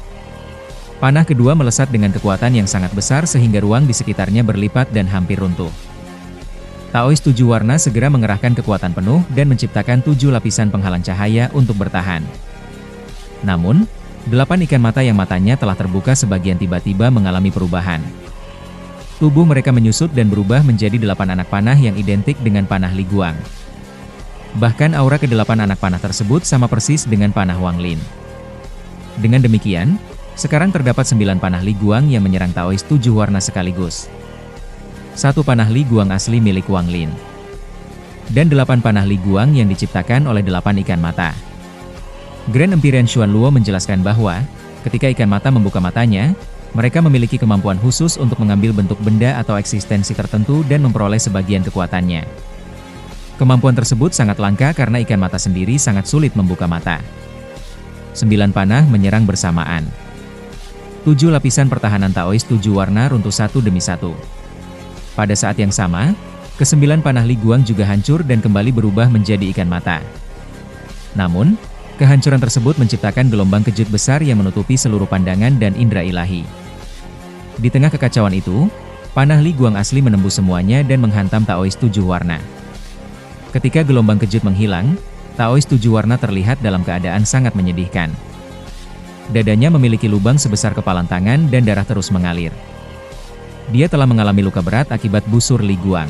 Panah kedua melesat dengan kekuatan yang sangat besar sehingga ruang di sekitarnya berlipat dan hampir runtuh. Taoist 7 warna segera mengerahkan kekuatan penuh dan menciptakan 7 lapisan penghalang cahaya untuk bertahan. Namun, 8 ikan mata yang matanya telah terbuka sebagian tiba-tiba mengalami perubahan. Tubuh mereka menyusut dan berubah menjadi 8 anak panah yang identik dengan panah Li Guang. Bahkan aura ke-8 anak panah tersebut sama persis dengan panah Wang Lin. Dengan demikian, sekarang terdapat 9 panah Li Guang yang menyerang Taoist 7 warna sekaligus. 1 panah Li Guang asli milik Wang Lin. Dan 8 panah Li Guang yang diciptakan oleh 8 ikan mata. Grand Empyrean Xuan Luo menjelaskan bahwa, ketika ikan mata membuka matanya, mereka memiliki kemampuan khusus untuk mengambil bentuk benda atau eksistensi tertentu dan memperoleh sebagian kekuatannya. Kemampuan tersebut sangat langka karena ikan mata sendiri sangat sulit membuka mata. 9 panah menyerang bersamaan. 7 lapisan pertahanan Taoist 7 warna runtuh satu demi satu. Pada saat yang sama, ke-9 panah Li Guang juga hancur dan kembali berubah menjadi ikan mata. Namun, kehancuran tersebut menciptakan gelombang kejut besar yang menutupi seluruh pandangan dan indera ilahi. Di tengah kekacauan itu, panah Li Guang asli menembus semuanya dan menghantam Taoist 7 warna. Ketika gelombang kejut menghilang, Taoist 7 warna terlihat dalam keadaan sangat menyedihkan. Dadanya memiliki lubang sebesar kepalan tangan dan darah terus mengalir. Dia telah mengalami luka berat akibat busur Li Guang.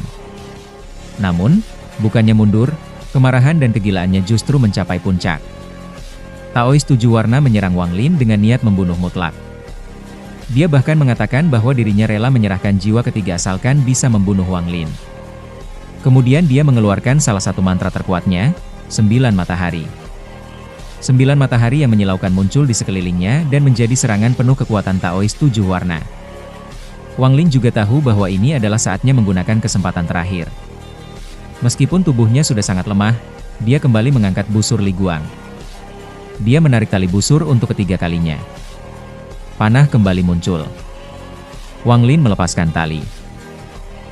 Namun, bukannya mundur, Kemarahan dan kegilaannya justru mencapai puncak. Taois 7 warna menyerang Wang Lin dengan niat membunuh mutlak. Dia bahkan mengatakan bahwa dirinya rela menyerahkan jiwa ketiga asalkan bisa membunuh Wang Lin. Kemudian dia mengeluarkan salah satu mantra terkuatnya, 9 matahari. 9 matahari yang menyilaukan muncul di sekelilingnya dan menjadi serangan penuh kekuatan Taois 7 warna. Wang Lin juga tahu bahwa ini adalah saatnya menggunakan kesempatan terakhir. Meskipun tubuhnya sudah sangat lemah, dia kembali mengangkat busur Li Guang. Dia menarik tali busur untuk ketiga kalinya. Panah kembali muncul. Wang Lin melepaskan tali.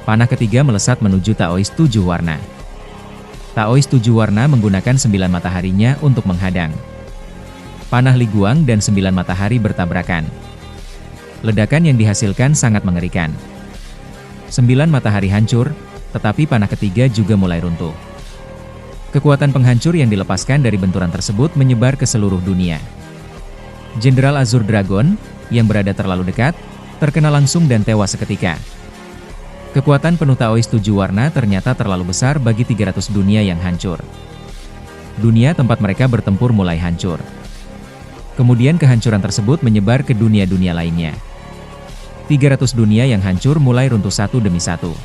Panah ketiga melesat menuju Taois 7 warna. Taois 7 warna menggunakan 9 mataharinya untuk menghadang. Panah Li Guang dan 9 matahari bertabrakan. Ledakan yang dihasilkan sangat mengerikan. 9 matahari hancur, tetapi panah ketiga juga mulai runtuh. Kekuatan penghancur yang dilepaskan dari benturan tersebut menyebar ke seluruh dunia. Jenderal Azure Dragon, yang berada terlalu dekat, terkena langsung dan tewas seketika. Kekuatan penuh Taois 7 warna ternyata terlalu besar bagi 300 dunia yang hancur. Dunia tempat mereka bertempur mulai hancur. Kemudian kehancuran tersebut menyebar ke dunia-dunia lainnya. 300 dunia yang hancur mulai runtuh satu demi satu.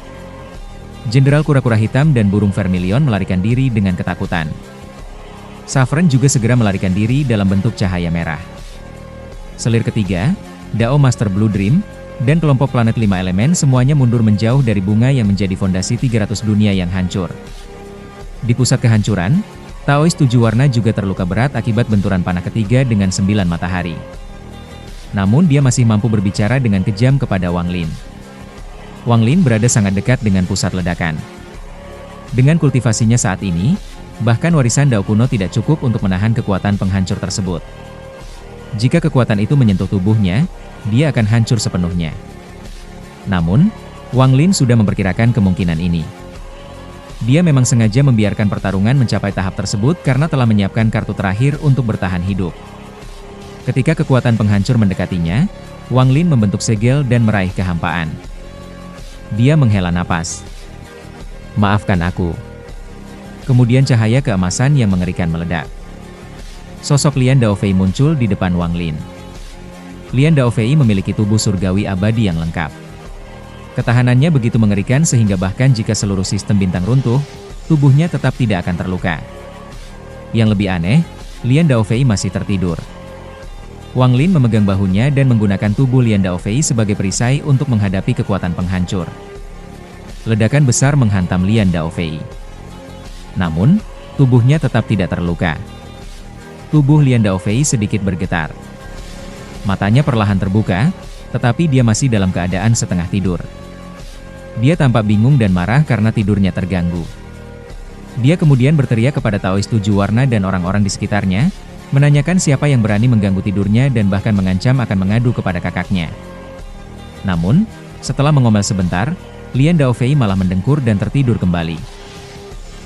Jenderal kura-kura hitam dan burung vermilion melarikan diri dengan ketakutan. Saffron juga segera melarikan diri dalam bentuk cahaya merah. Selir ketiga, Dao Master Blue Dream, dan kelompok planet 5 elemen semuanya mundur menjauh dari bunga yang menjadi fondasi 300 dunia yang hancur. Di pusat kehancuran, Taois 7 warna juga terluka berat akibat benturan panah ketiga dengan 9 matahari. Namun dia masih mampu berbicara dengan kejam kepada Wang Lin. Wang Lin berada sangat dekat dengan pusat ledakan. Dengan kultivasinya saat ini, bahkan warisan Dao kuno tidak cukup untuk menahan kekuatan penghancur tersebut. Jika kekuatan itu menyentuh tubuhnya, dia akan hancur sepenuhnya. Namun, Wang Lin sudah memperkirakan kemungkinan ini. Dia memang sengaja membiarkan pertarungan mencapai tahap tersebut karena telah menyiapkan kartu terakhir untuk bertahan hidup. Ketika kekuatan penghancur mendekatinya, Wang Lin membentuk segel dan meraih kehampaan. Dia menghela napas. "Maafkan aku." Kemudian cahaya keemasan yang mengerikan meledak. Sosok Lian Daofei muncul di depan Wang Lin. Lian Daofei memiliki tubuh surgawi abadi yang lengkap. Ketahanannya begitu mengerikan sehingga bahkan jika seluruh sistem bintang runtuh, tubuhnya tetap tidak akan terluka. Yang lebih aneh, Lian Daofei masih tertidur. Wang Lin memegang bahunya dan menggunakan tubuh Lian Daofei sebagai perisai untuk menghadapi kekuatan penghancur. Ledakan besar menghantam Lian Daofei. Namun, tubuhnya tetap tidak terluka. Tubuh Lian Daofei sedikit bergetar. Matanya perlahan terbuka, tetapi dia masih dalam keadaan setengah tidur. Dia tampak bingung dan marah karena tidurnya terganggu. Dia kemudian berteriak kepada Taois 7 warna dan orang-orang di sekitarnya, menanyakan siapa yang berani mengganggu tidurnya dan bahkan mengancam akan mengadu kepada kakaknya. Namun, setelah mengomel sebentar, Lian Daofei malah mendengkur dan tertidur kembali.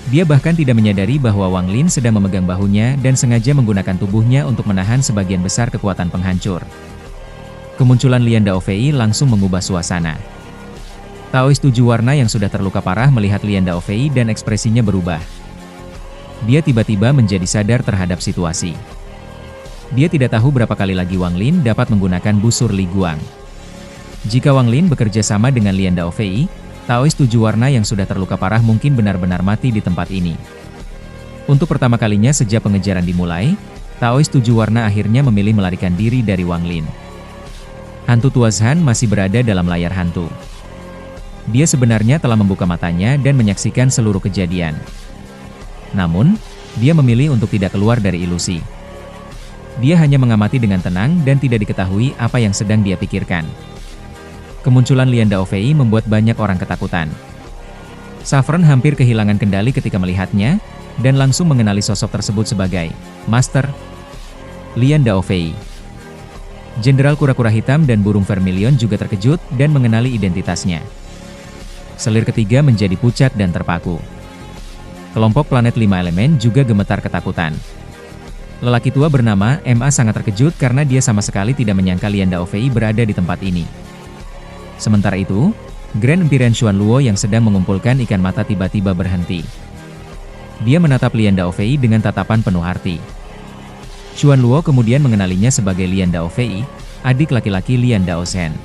Dia bahkan tidak menyadari bahwa Wang Lin sedang memegang bahunya dan sengaja menggunakan tubuhnya untuk menahan sebagian besar kekuatan penghancur. Kemunculan Lian Daofei langsung mengubah suasana. Taois 7 warna yang sudah terluka parah melihat Lian Daofei dan ekspresinya berubah. Dia tiba-tiba menjadi sadar terhadap situasi. Dia tidak tahu berapa kali lagi Wang Lin dapat menggunakan busur Li Guang. Jika Wang Lin bekerja sama dengan Lian Daofei, Taois 7 warna yang sudah terluka parah mungkin benar-benar mati di tempat ini. Untuk pertama kalinya sejak pengejaran dimulai, Taois 7 warna akhirnya memilih melarikan diri dari Wang Lin. Hantu Tuazhan masih berada dalam layar hantu. Dia sebenarnya telah membuka matanya dan menyaksikan seluruh kejadian. Namun, dia memilih untuk tidak keluar dari ilusi. Dia hanya mengamati dengan tenang dan tidak diketahui apa yang sedang dia pikirkan. Kemunculan Lian Daofei membuat banyak orang ketakutan. Saffron hampir kehilangan kendali ketika melihatnya, dan langsung mengenali sosok tersebut sebagai Master Lian Daofei. Jenderal kura-kura hitam dan burung vermilion juga terkejut dan mengenali identitasnya. Selir ketiga menjadi pucat dan terpaku. Kelompok planet 5 elemen juga gemetar ketakutan. Lelaki tua bernama Ma sangat terkejut karena dia sama sekali tidak menyangka Lian Daofei berada di tempat ini. Sementara itu, Grand Empyrean Xuan Luo yang sedang mengumpulkan ikan mata tiba-tiba berhenti. Dia menatap Lian Daofei dengan tatapan penuh arti. Xuan Luo kemudian mengenalinya sebagai Lian Daofei, adik laki-laki Lian Daozhen.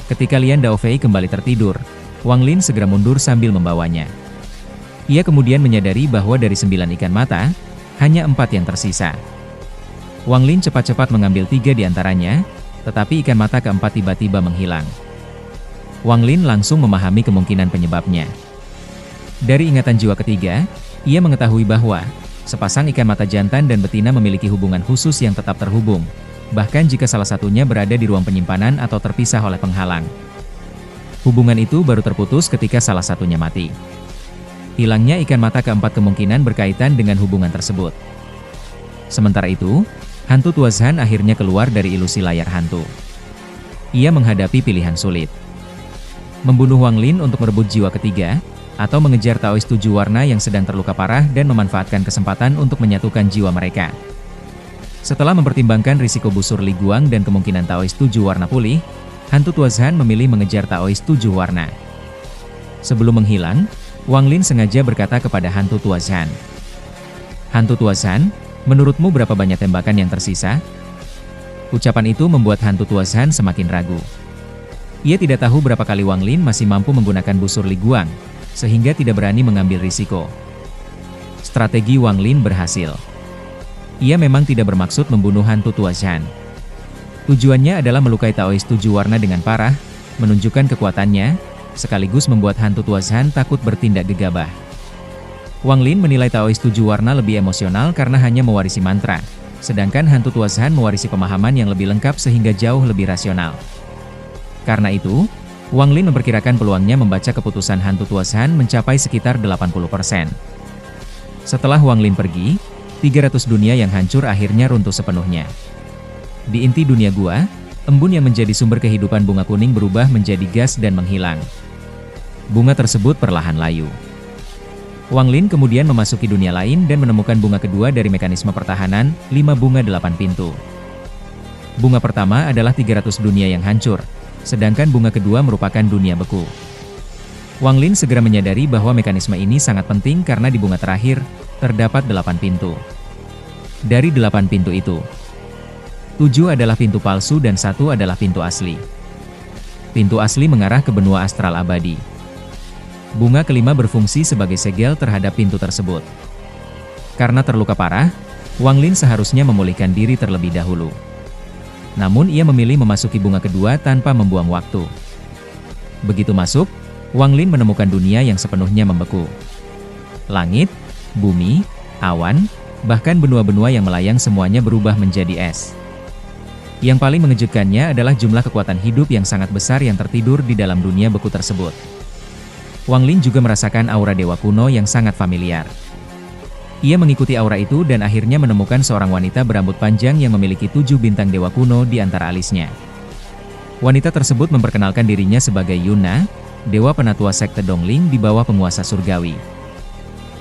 Ketika Lian Daofei kembali tertidur, Wang Lin segera mundur sambil membawanya. Ia kemudian menyadari bahwa dari 9 ikan mata, hanya 4 yang tersisa. Wang Lin cepat-cepat mengambil 3 di antaranya, tetapi ikan mata keempat tiba-tiba menghilang. Wang Lin langsung memahami kemungkinan penyebabnya. Dari ingatan jiwa ketiga, ia mengetahui bahwa sepasang ikan mata jantan dan betina memiliki hubungan khusus yang tetap terhubung, bahkan jika salah satunya berada di ruang penyimpanan atau terpisah oleh penghalang. Hubungan itu baru terputus ketika salah satunya mati. Hilangnya ikan mata keempat kemungkinan berkaitan dengan hubungan tersebut. Sementara itu, hantu Tuazhan akhirnya keluar dari ilusi layar hantu. Ia menghadapi pilihan sulit. Membunuh Wang Lin untuk merebut jiwa ketiga, atau mengejar Taois 7 warna yang sedang terluka parah dan memanfaatkan kesempatan untuk menyatukan jiwa mereka. Setelah mempertimbangkan risiko busur Li Guang dan kemungkinan Taois 7 warna pulih, hantu Tuazhan memilih mengejar Taois 7 warna. Sebelum menghilang, Wang Lin sengaja berkata kepada hantu Tuazhan, "Hantu Tuazhan, menurutmu berapa banyak tembakan yang tersisa?" Ucapan itu membuat hantu Tuazhan semakin ragu. Ia tidak tahu berapa kali Wang Lin masih mampu menggunakan busur Li Guang, sehingga tidak berani mengambil risiko. Strategi Wang Lin berhasil. Ia memang tidak bermaksud membunuh hantu Tuazhan. Tujuannya adalah melukai Taois 7 warna dengan parah, menunjukkan kekuatannya, sekaligus membuat hantu Tuazhan takut bertindak gegabah. Wang Lin menilai Taois 7 warna lebih emosional karena hanya mewarisi mantra, sedangkan hantu Tuazhan mewarisi pemahaman yang lebih lengkap sehingga jauh lebih rasional. Karena itu, Wang Lin memperkirakan peluangnya membaca keputusan hantu Tuazhan mencapai sekitar 80%. Setelah Wang Lin pergi, 300 dunia yang hancur akhirnya runtuh sepenuhnya. Di inti dunia gua, embun yang menjadi sumber kehidupan bunga kuning berubah menjadi gas dan menghilang. Bunga tersebut perlahan layu. Wang Lin kemudian memasuki dunia lain dan menemukan bunga kedua dari mekanisme pertahanan, 5 bunga 8 pintu. Bunga pertama adalah 300 dunia yang hancur, sedangkan bunga kedua merupakan dunia beku. Wang Lin segera menyadari bahwa mekanisme ini sangat penting karena di bunga terakhir, terdapat 8 pintu. Dari 8 pintu itu, 7 adalah pintu palsu dan 1 adalah pintu asli. Pintu asli mengarah ke benua astral abadi. Bunga kelima berfungsi sebagai segel terhadap pintu tersebut. Karena terluka parah, Wang Lin seharusnya memulihkan diri terlebih dahulu. Namun ia memilih memasuki bunga kedua tanpa membuang waktu. Begitu masuk, Wang Lin menemukan dunia yang sepenuhnya membeku. Langit, bumi, awan, bahkan benua-benua yang melayang semuanya berubah menjadi es. Yang paling mengejutkannya adalah jumlah kekuatan hidup yang sangat besar yang tertidur di dalam dunia beku tersebut. Wang Lin juga merasakan aura dewa kuno yang sangat familiar. Ia mengikuti aura itu dan akhirnya menemukan seorang wanita berambut panjang yang memiliki 7 bintang dewa kuno di antara alisnya. Wanita tersebut memperkenalkan dirinya sebagai Yuna, dewa penatua sekte Dongling di bawah penguasa surgawi.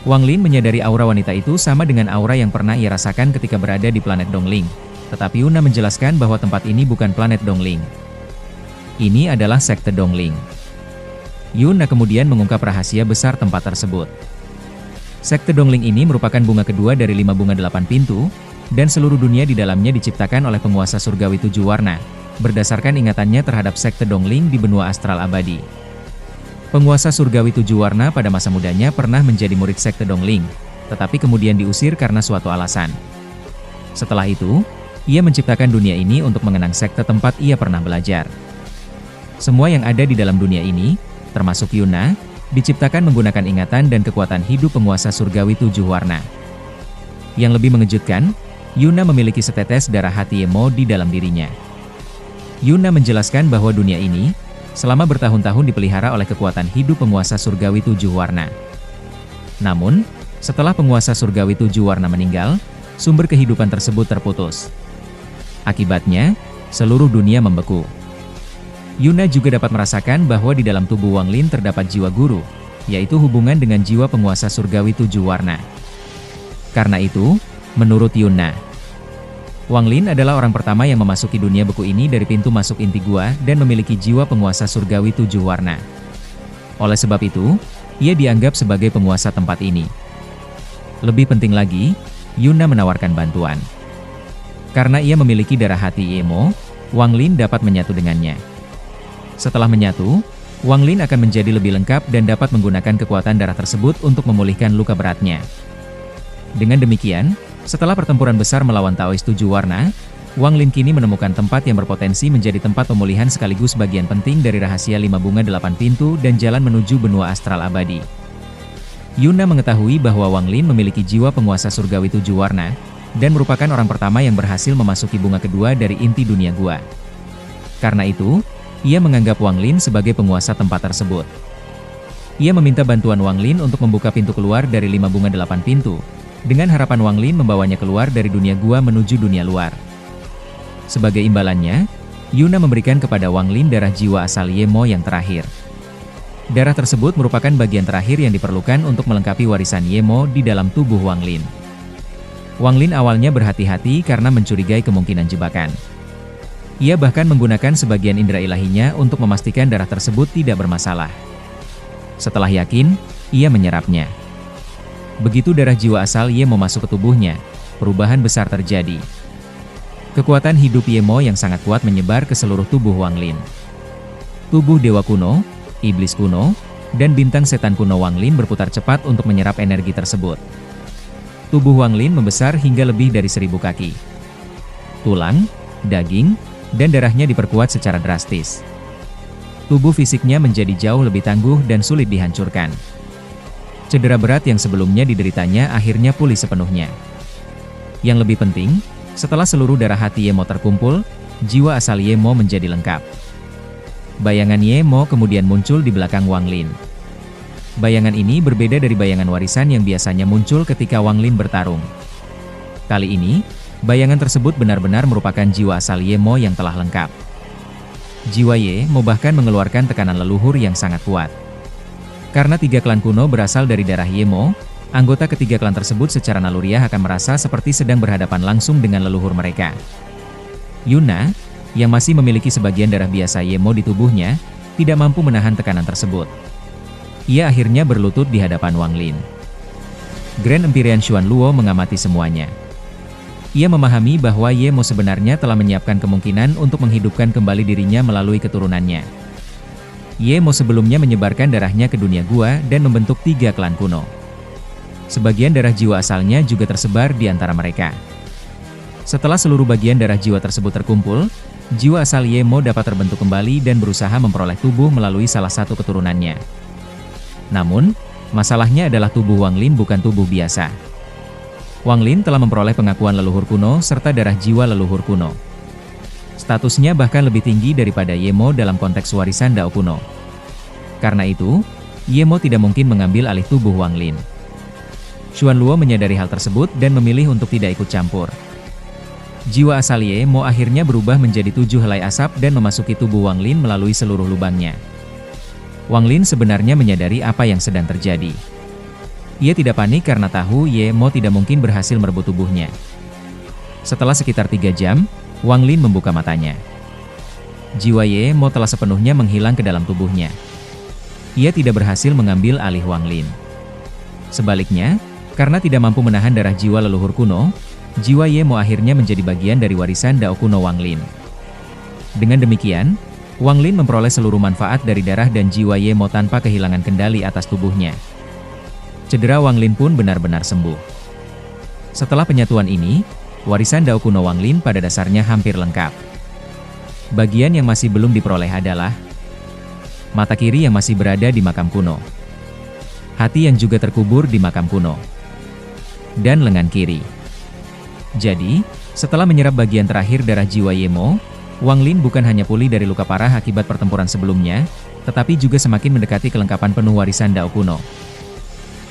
Wang Lin menyadari aura wanita itu sama dengan aura yang pernah ia rasakan ketika berada di planet Dongling, tetapi Yuna menjelaskan bahwa tempat ini bukan planet Dongling. Ini adalah sekte Dongling. Yuna kemudian mengungkap rahasia besar tempat tersebut. Sekte Dongling ini merupakan bunga kedua dari 5 bunga 8 pintu, dan seluruh dunia di dalamnya diciptakan oleh penguasa surgawi 7 warna, berdasarkan ingatannya terhadap sekte Dongling di benua astral abadi. Penguasa surgawi 7 warna pada masa mudanya pernah menjadi murid sekte Dongling, tetapi kemudian diusir karena suatu alasan. Setelah itu, ia menciptakan dunia ini untuk mengenang sekte tempat ia pernah belajar. Semua yang ada di dalam dunia ini, termasuk Yuna, diciptakan menggunakan ingatan dan kekuatan hidup penguasa surgawi 7 warna. Yang lebih mengejutkan, Yuna memiliki setetes darah hati Emo di dalam dirinya. Yuna menjelaskan bahwa dunia ini, selama bertahun-tahun dipelihara oleh kekuatan hidup penguasa surgawi 7 warna. Namun, setelah penguasa surgawi 7 warna meninggal, sumber kehidupan tersebut terputus. Akibatnya, seluruh dunia membeku. Yuna juga dapat merasakan bahwa di dalam tubuh Wang Lin terdapat jiwa guru, yaitu hubungan dengan jiwa penguasa surgawi 7 warna. Karena itu, menurut Yuna, Wang Lin adalah orang pertama yang memasuki dunia beku ini dari pintu masuk inti gua dan memiliki jiwa penguasa surgawi 7 warna. Oleh sebab itu, ia dianggap sebagai penguasa tempat ini. Lebih penting lagi, Yuna menawarkan bantuan. Karena ia memiliki darah hati Yemo, Wang Lin dapat menyatu dengannya. Setelah menyatu, Wang Lin akan menjadi lebih lengkap dan dapat menggunakan kekuatan darah tersebut untuk memulihkan luka beratnya. Dengan demikian, setelah pertempuran besar melawan Taoist 7 warna, Wang Lin kini menemukan tempat yang berpotensi menjadi tempat pemulihan sekaligus bagian penting dari rahasia 5 bunga 8 pintu dan jalan menuju benua astral abadi. Yuna mengetahui bahwa Wang Lin memiliki jiwa penguasa surgawi 7 warna, dan merupakan orang pertama yang berhasil memasuki bunga kedua dari inti dunia gua. Karena itu, ia menganggap Wang Lin sebagai penguasa tempat tersebut. Ia meminta bantuan Wang Lin untuk membuka pintu keluar dari 5 bunga 8 pintu, dengan harapan Wang Lin membawanya keluar dari dunia gua menuju dunia luar. Sebagai imbalannya, Yuna memberikan kepada Wang Lin darah jiwa asal Yemo yang terakhir. Darah tersebut merupakan bagian terakhir yang diperlukan untuk melengkapi warisan Yemo di dalam tubuh Wang Lin. Wang Lin awalnya berhati-hati karena mencurigai kemungkinan jebakan. Ia bahkan menggunakan sebagian indera ilahinya untuk memastikan darah tersebut tidak bermasalah. Setelah yakin, ia menyerapnya. Begitu darah jiwa asal Yemo masuk ke tubuhnya, perubahan besar terjadi. Kekuatan hidup Yemo yang sangat kuat menyebar ke seluruh tubuh Wang Lin. Tubuh dewa kuno, iblis kuno, dan bintang setan kuno Wang Lin berputar cepat untuk menyerap energi tersebut. Tubuh Wang Lin membesar hingga lebih dari 1000 kaki. Tulang, daging, dan darahnya diperkuat secara drastis. Tubuh fisiknya menjadi jauh lebih tangguh dan sulit dihancurkan. Cedera berat yang sebelumnya dideritanya akhirnya pulih sepenuhnya. Yang lebih penting, setelah seluruh darah hati Yemo terkumpul, jiwa asal Yemo menjadi lengkap. Bayangan Yemo kemudian muncul di belakang Wang Lin. Bayangan ini berbeda dari bayangan warisan yang biasanya muncul ketika Wang Lin bertarung. Kali ini, bayangan tersebut benar-benar merupakan jiwa asal Yemo yang telah lengkap. Jiwa Yemo bahkan mengeluarkan tekanan leluhur yang sangat kuat. Karena 3 klan kuno berasal dari darah Yemo, anggota ketiga klan tersebut secara naluriah akan merasa seperti sedang berhadapan langsung dengan leluhur mereka. Yuna, yang masih memiliki sebagian darah biasa Yemo di tubuhnya, tidak mampu menahan tekanan tersebut. Ia akhirnya berlutut di hadapan Wang Lin. Grand Empyrean Xuan Luo mengamati semuanya. Ia memahami bahwa Yemo sebenarnya telah menyiapkan kemungkinan untuk menghidupkan kembali dirinya melalui keturunannya. Yemo sebelumnya menyebarkan darahnya ke dunia gua dan membentuk 3 klan kuno. Sebagian darah jiwa asalnya juga tersebar di antara mereka. Setelah seluruh bagian darah jiwa tersebut terkumpul, jiwa asal Yemo dapat terbentuk kembali dan berusaha memperoleh tubuh melalui salah satu keturunannya. Namun, masalahnya adalah tubuh Wang Lin bukan tubuh biasa. Wang Lin telah memperoleh pengakuan leluhur kuno serta darah jiwa leluhur kuno. Statusnya bahkan lebih tinggi daripada Yemo dalam konteks warisan Dao kuno. Karena itu, Yemo tidak mungkin mengambil alih tubuh Wang Lin. Xuan Luo menyadari hal tersebut dan memilih untuk tidak ikut campur. Jiwa asal Yemo akhirnya berubah menjadi 7 helai asap dan memasuki tubuh Wang Lin melalui seluruh lubangnya. Wang Lin sebenarnya menyadari apa yang sedang terjadi. Ia tidak panik karena tahu Yemo tidak mungkin berhasil merebut tubuhnya. Setelah sekitar 3 jam, Wang Lin membuka matanya. Jiwa Yemo telah sepenuhnya menghilang ke dalam tubuhnya. Ia tidak berhasil mengambil alih Wang Lin. Sebaliknya, karena tidak mampu menahan darah jiwa leluhur kuno, jiwa Yemo akhirnya menjadi bagian dari warisan Dao kuno Wang Lin. Dengan demikian, Wang Lin memperoleh seluruh manfaat dari darah dan jiwa Yemo tanpa kehilangan kendali atas tubuhnya. Cedera Wang Lin pun benar-benar sembuh. Setelah penyatuan ini, warisan Dao kuno Wang Lin pada dasarnya hampir lengkap. Bagian yang masih belum diperoleh adalah mata kiri yang masih berada di makam kuno, hati yang juga terkubur di makam kuno, dan lengan kiri. Jadi, setelah menyerap bagian terakhir darah jiwa Yemo, Wang Lin bukan hanya pulih dari luka parah akibat pertempuran sebelumnya, tetapi juga semakin mendekati kelengkapan penuh warisan Dao kuno.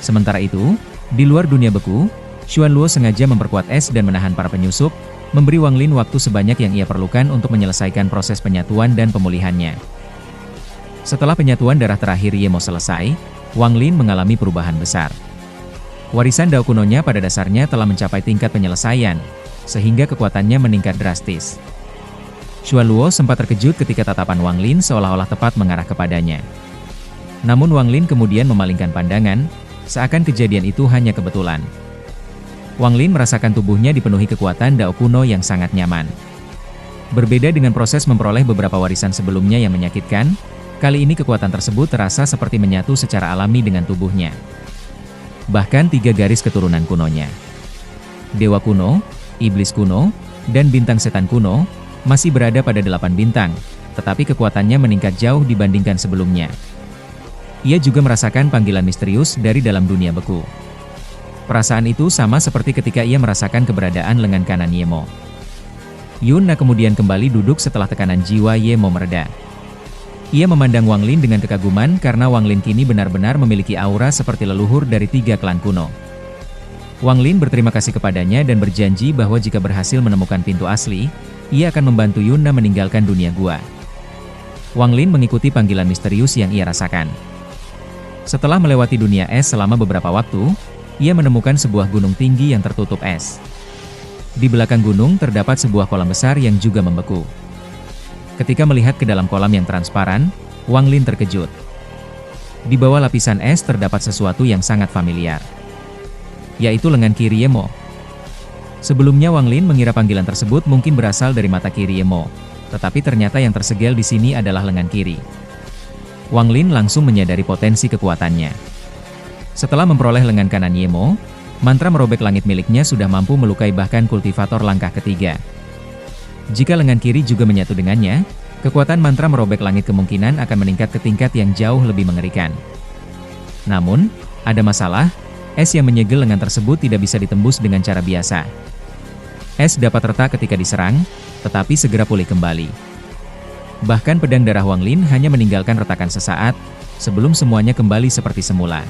Sementara itu, di luar dunia beku, Xuan Luo sengaja memperkuat es dan menahan para penyusup, memberi Wang Lin waktu sebanyak yang ia perlukan untuk menyelesaikan proses penyatuan dan pemulihannya. Setelah penyatuan darah terakhir Yemo selesai, Wang Lin mengalami perubahan besar. Warisan Dao kunonya pada dasarnya telah mencapai tingkat penyelesaian, sehingga kekuatannya meningkat drastis. Xuan Luo sempat terkejut ketika tatapan Wang Lin seolah-olah tepat mengarah kepadanya. Namun Wang Lin kemudian memalingkan pandangan, seakan kejadian itu hanya kebetulan. Wang Lin merasakan tubuhnya dipenuhi kekuatan Dao kuno yang sangat nyaman. Berbeda dengan proses memperoleh beberapa warisan sebelumnya yang menyakitkan, kali ini kekuatan tersebut terasa seperti menyatu secara alami dengan tubuhnya. Bahkan 3 garis keturunan kunonya, Dewa kuno, Iblis kuno, dan Bintang Setan kuno, masih berada pada 8 bintang, tetapi kekuatannya meningkat jauh dibandingkan sebelumnya. Ia juga merasakan panggilan misterius dari dalam dunia beku. Perasaan itu sama seperti ketika ia merasakan keberadaan lengan kanan Yemo. Yun Na kemudian kembali duduk setelah tekanan jiwa Yemo mereda. Ia memandang Wang Lin dengan kekaguman karena Wang Lin kini benar-benar memiliki aura seperti leluhur dari 3 klan kuno. Wang Lin berterima kasih kepadanya dan berjanji bahwa jika berhasil menemukan pintu asli, ia akan membantu Yun Na meninggalkan dunia gua. Wang Lin mengikuti panggilan misterius yang ia rasakan. Setelah melewati dunia es selama beberapa waktu, ia menemukan sebuah gunung tinggi yang tertutup es. Di belakang gunung terdapat sebuah kolam besar yang juga membeku. Ketika melihat ke dalam kolam yang transparan, Wang Lin terkejut. Di bawah lapisan es terdapat sesuatu yang sangat familiar, yaitu lengan kiri Yemo. Sebelumnya Wang Lin mengira panggilan tersebut mungkin berasal dari mata kiri Yemo, tetapi ternyata yang tersegel di sini adalah lengan kiri. Wang Lin langsung menyadari potensi kekuatannya. Setelah memperoleh lengan kanan Yemo, mantra merobek langit miliknya sudah mampu melukai bahkan kultivator langkah ketiga. Jika lengan kiri juga menyatu dengannya, kekuatan mantra merobek langit kemungkinan akan meningkat ke tingkat yang jauh lebih mengerikan. Namun, ada masalah, es yang menyegel lengan tersebut tidak bisa ditembus dengan cara biasa. Es dapat retak ketika diserang, tetapi segera pulih kembali. Bahkan pedang darah Wang Lin hanya meninggalkan retakan sesaat, sebelum semuanya kembali seperti semula.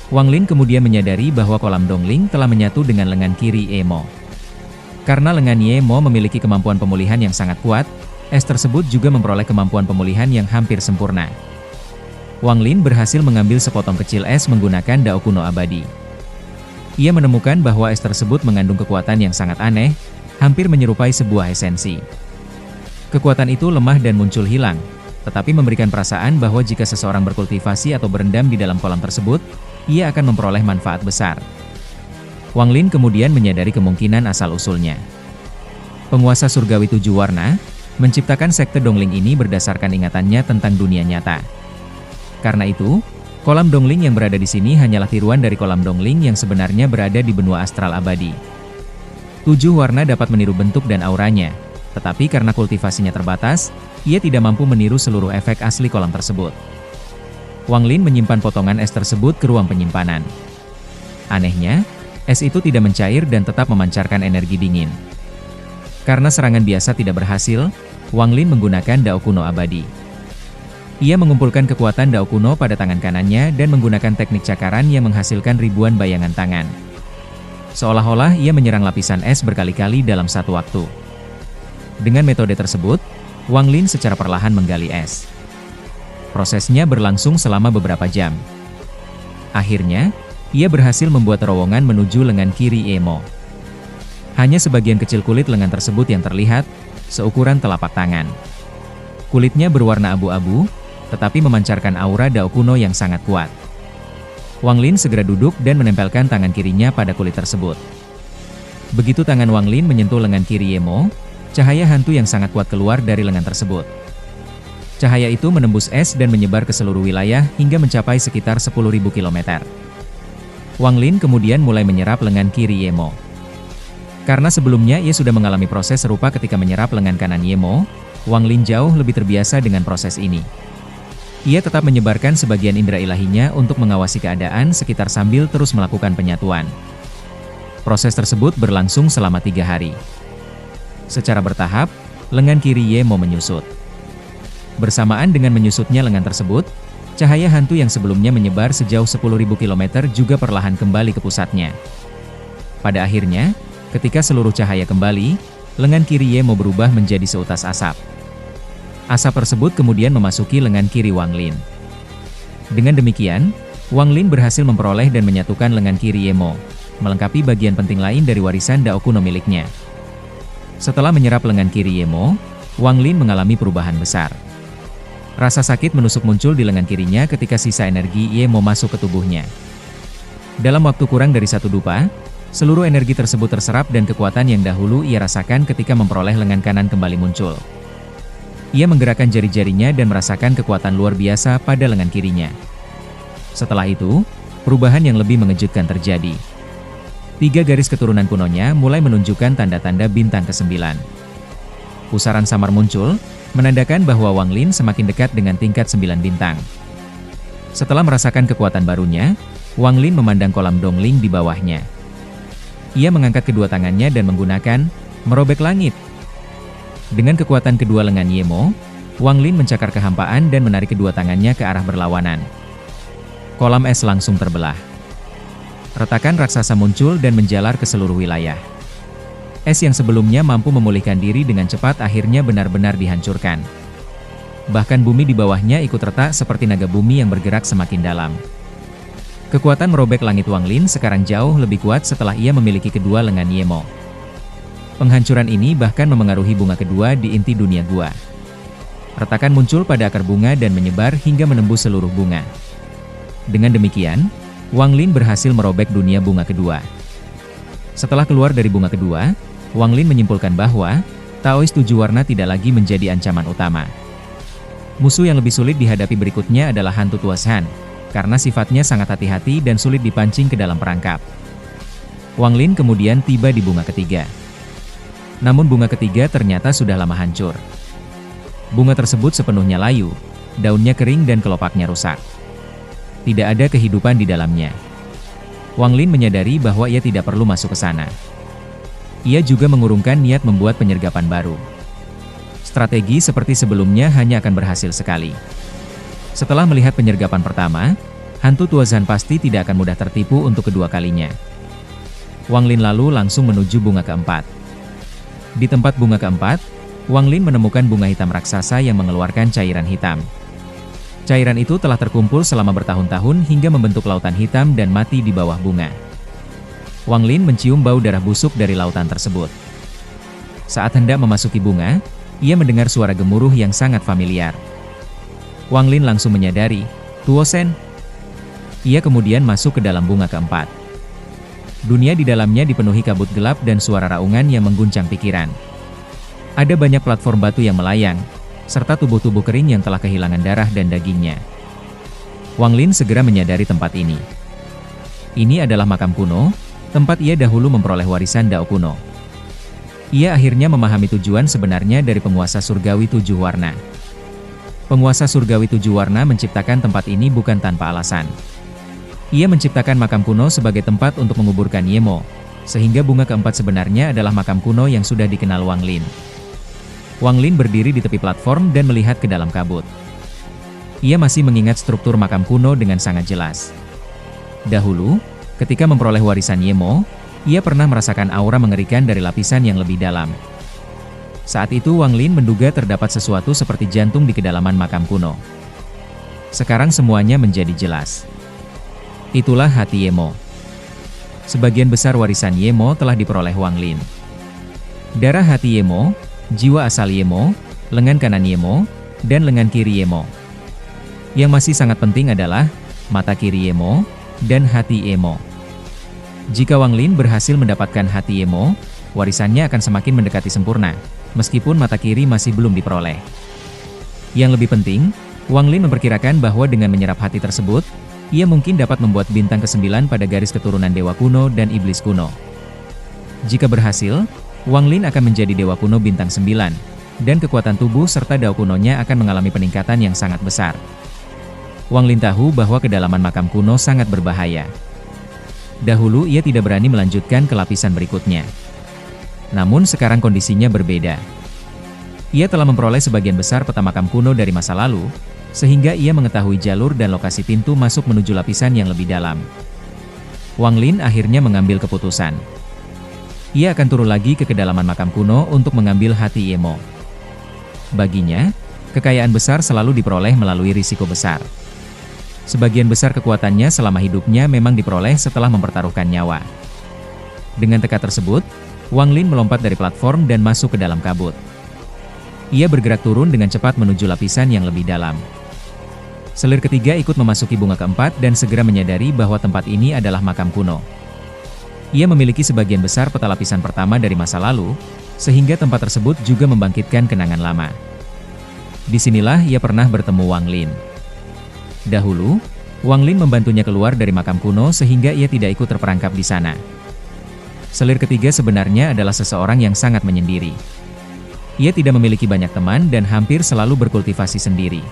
Wang Lin kemudian menyadari bahwa kolam Dongling telah menyatu dengan lengan kiri Yemo. Karena lengan Yemo memiliki kemampuan pemulihan yang sangat kuat, es tersebut juga memperoleh kemampuan pemulihan yang hampir sempurna. Wang Lin berhasil mengambil sepotong kecil es menggunakan Dao kuno abadi. Ia menemukan bahwa es tersebut mengandung kekuatan yang sangat aneh, hampir menyerupai sebuah esensi. Kekuatan itu lemah dan muncul hilang, tetapi memberikan perasaan bahwa jika seseorang berkultivasi atau berendam di dalam kolam tersebut, ia akan memperoleh manfaat besar. Wang Lin kemudian menyadari kemungkinan asal-usulnya. Penguasa surgawi 7 warna, menciptakan sekte Dongling ini berdasarkan ingatannya tentang dunia nyata. Karena itu, kolam Dongling yang berada di sini hanyalah tiruan dari kolam Dongling yang sebenarnya berada di benua astral abadi. 7 warna dapat meniru bentuk dan auranya, tetapi karena kultivasinya terbatas, ia tidak mampu meniru seluruh efek asli kolam tersebut. Wang Lin menyimpan potongan es tersebut ke ruang penyimpanan. Anehnya, es itu tidak mencair dan tetap memancarkan energi dingin. Karena serangan biasa tidak berhasil, Wang Lin menggunakan Dao kuno abadi. Ia mengumpulkan kekuatan Dao kuno pada tangan kanannya dan menggunakan teknik cakaran yang menghasilkan ribuan bayangan tangan. Seolah-olah ia menyerang lapisan es berkali-kali dalam satu waktu. Dengan metode tersebut, Wang Lin secara perlahan menggali es. Prosesnya berlangsung selama beberapa jam. Akhirnya, ia berhasil membuat terowongan menuju lengan kiri Yemo. Hanya sebagian kecil kulit lengan tersebut yang terlihat, seukuran telapak tangan. Kulitnya berwarna abu-abu, tetapi memancarkan aura Dao kuno yang sangat kuat. Wang Lin segera duduk dan menempelkan tangan kirinya pada kulit tersebut. Begitu tangan Wang Lin menyentuh lengan kiri Yemo, cahaya hantu yang sangat kuat keluar dari lengan tersebut. Cahaya itu menembus es dan menyebar ke seluruh wilayah hingga mencapai sekitar 10.000 km. Wang Lin kemudian mulai menyerap lengan kiri Yemo. Karena sebelumnya ia sudah mengalami proses serupa ketika menyerap lengan kanan Yemo, Wang Lin jauh lebih terbiasa dengan proses ini. Ia tetap menyebarkan sebagian indera ilahinya untuk mengawasi keadaan sekitar sambil terus melakukan penyatuan. Proses tersebut berlangsung selama 3 hari. Secara bertahap, lengan kiri Yemo menyusut. Bersamaan dengan menyusutnya lengan tersebut, cahaya hantu yang sebelumnya menyebar sejauh 10.000 km juga perlahan kembali ke pusatnya. Pada akhirnya, ketika seluruh cahaya kembali, lengan kiri Yemo berubah menjadi seutas asap. Asap tersebut kemudian memasuki lengan kiri Wang Lin. Dengan demikian, Wang Lin berhasil memperoleh dan menyatukan lengan kiri Yemo, melengkapi bagian penting lain dari warisan Dao kuno miliknya. Setelah menyerap lengan kiri Yemo, Wang Lin mengalami perubahan besar. Rasa sakit menusuk muncul di lengan kirinya ketika sisa energi Yemo masuk ke tubuhnya. Dalam waktu kurang dari 1 dupa, Seluruh energi tersebut terserap dan kekuatan yang dahulu ia rasakan ketika memperoleh lengan kanan kembali muncul. Ia menggerakkan jari-jarinya dan merasakan kekuatan luar biasa pada lengan kirinya. Setelah itu, perubahan yang lebih mengejutkan terjadi. 3 garis keturunan kunonya mulai menunjukkan tanda-tanda bintang ke-9. Pusaran samar muncul, menandakan bahwa Wang Lin semakin dekat dengan tingkat 9 bintang. Setelah merasakan kekuatan barunya, Wang Lin memandang kolam Dongling di bawahnya. Ia mengangkat kedua tangannya dan menggunakan merobek langit. Dengan kekuatan kedua lengan Yemo, Wang Lin mencakar kehampaan dan menarik kedua tangannya ke arah berlawanan. Kolam es langsung terbelah. Retakan raksasa muncul dan menjalar ke seluruh wilayah. Es yang sebelumnya mampu memulihkan diri dengan cepat akhirnya benar-benar dihancurkan. Bahkan bumi di bawahnya ikut retak seperti naga bumi yang bergerak semakin dalam. Kekuatan merobek langit Wang Lin sekarang jauh lebih kuat setelah ia memiliki kedua lengan Yemo. Penghancuran ini bahkan memengaruhi bunga kedua di inti dunia gua. Retakan muncul pada akar bunga dan menyebar hingga menembus seluruh bunga. Dengan demikian, Wang Lin berhasil merobek dunia bunga kedua. Setelah keluar dari bunga kedua, Wang Lin menyimpulkan bahwa Taoist 7 warna tidak lagi menjadi ancaman utama. Musuh yang lebih sulit dihadapi berikutnya adalah hantu tua Shan, karena sifatnya sangat hati-hati dan sulit dipancing ke dalam perangkap. Wang Lin kemudian tiba di bunga ketiga. Namun bunga ketiga ternyata sudah lama hancur. Bunga tersebut sepenuhnya layu, daunnya kering dan kelopaknya rusak. Tidak ada kehidupan di dalamnya. Wang Lin menyadari bahwa ia tidak perlu masuk ke sana. Ia juga mengurungkan niat membuat penyergapan baru. Strategi seperti sebelumnya hanya akan berhasil sekali. Setelah melihat penyergapan pertama, hantu tua Zhan pasti tidak akan mudah tertipu untuk kedua kalinya. Wang Lin lalu langsung menuju bunga keempat. Di tempat bunga keempat, Wang Lin menemukan bunga hitam raksasa yang mengeluarkan cairan hitam. Cairan itu telah terkumpul selama bertahun-tahun hingga membentuk lautan hitam dan mati di bawah bunga. Wang Lin mencium bau darah busuk dari lautan tersebut. Saat hendak memasuki bunga, ia mendengar suara gemuruh yang sangat familiar. Wang Lin langsung menyadari, Tuo Shen. Ia kemudian masuk ke dalam bunga keempat. Dunia di dalamnya dipenuhi kabut gelap dan suara raungan yang mengguncang pikiran. Ada banyak platform batu yang melayang, serta tubuh-tubuh kering yang telah kehilangan darah dan dagingnya. Wang Lin segera menyadari tempat ini. Ini adalah makam kuno, tempat ia dahulu memperoleh warisan Dao kuno. Ia akhirnya memahami tujuan sebenarnya dari penguasa surgawi 7 warna. Penguasa surgawi 7 warna menciptakan tempat ini bukan tanpa alasan. Ia menciptakan makam kuno sebagai tempat untuk menguburkan Yemo, sehingga bunga keempat sebenarnya adalah makam kuno yang sudah dikenal Wang Lin. Wang Lin berdiri di tepi platform dan melihat ke dalam kabut. Ia masih mengingat struktur makam kuno dengan sangat jelas. Dahulu, ketika memperoleh warisan Yemo, ia pernah merasakan aura mengerikan dari lapisan yang lebih dalam. Saat itu Wang Lin menduga terdapat sesuatu seperti jantung di kedalaman makam kuno. Sekarang semuanya menjadi jelas. Itulah hati Yemo. Sebagian besar warisan Yemo telah diperoleh Wang Lin. Darah hati Yemo, jiwa asal Yemo, lengan kanan Yemo, dan lengan kiri Yemo. Yang masih sangat penting adalah mata kiri Yemo dan hati Yemo. Jika Wang Lin berhasil mendapatkan hati Yemo, warisannya akan semakin mendekati sempurna, meskipun mata kiri masih belum diperoleh. Yang lebih penting, Wang Lin memperkirakan bahwa dengan menyerap hati tersebut, ia mungkin dapat membuat bintang ke-9 pada garis keturunan Dewa Kuno dan Iblis Kuno. Jika berhasil, Wang Lin akan menjadi Dewa Kuno bintang 9, dan kekuatan tubuh serta Dao kunonya akan mengalami peningkatan yang sangat besar. Wang Lin tahu bahwa kedalaman makam kuno sangat berbahaya. Dahulu ia tidak berani melanjutkan ke lapisan berikutnya. Namun sekarang kondisinya berbeda. Ia telah memperoleh sebagian besar peta makam kuno dari masa lalu, sehingga ia mengetahui jalur dan lokasi pintu masuk menuju lapisan yang lebih dalam. Wang Lin akhirnya mengambil keputusan. Ia akan turun lagi ke kedalaman makam kuno untuk mengambil hati Yemo. Baginya, kekayaan besar selalu diperoleh melalui risiko besar. Sebagian besar kekuatannya selama hidupnya memang diperoleh setelah mempertaruhkan nyawa. Dengan tekad tersebut, Wang Lin melompat dari platform dan masuk ke dalam kabut. Ia bergerak turun dengan cepat menuju lapisan yang lebih dalam. Selir ketiga ikut memasuki bunga keempat dan segera menyadari bahwa tempat ini adalah makam kuno. Ia memiliki sebagian besar peta lapisan pertama dari masa lalu, sehingga tempat tersebut juga membangkitkan kenangan lama. Disinilah ia pernah bertemu Wang Lin. Dahulu, Wang Lin membantunya keluar dari makam kuno sehingga ia tidak ikut terperangkap di sana. Selir ketiga sebenarnya adalah seseorang yang sangat menyendiri. Ia tidak memiliki banyak teman dan hampir selalu berkultivasi sendiri.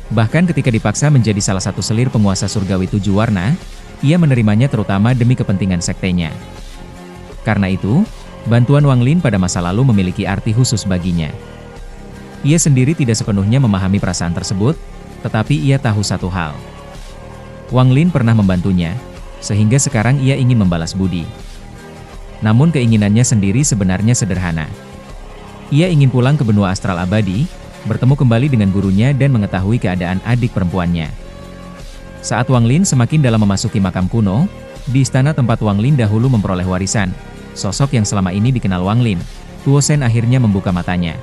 Bahkan ketika dipaksa menjadi salah satu selir penguasa surgawi 7 warna, ia menerimanya terutama demi kepentingan sektenya. Karena itu, bantuan Wang Lin pada masa lalu memiliki arti khusus baginya. Ia sendiri tidak sepenuhnya memahami perasaan tersebut, tetapi ia tahu satu hal. Wang Lin pernah membantunya, sehingga sekarang ia ingin membalas budi. Namun keinginannya sendiri sebenarnya sederhana. Ia ingin pulang ke benua astral abadi, bertemu kembali dengan gurunya dan mengetahui keadaan adik perempuannya. Saat Wang Lin semakin dalam memasuki makam kuno, di istana tempat Wang Lin dahulu memperoleh warisan, sosok yang selama ini dikenal Wang Lin, Tuo Shen akhirnya membuka matanya.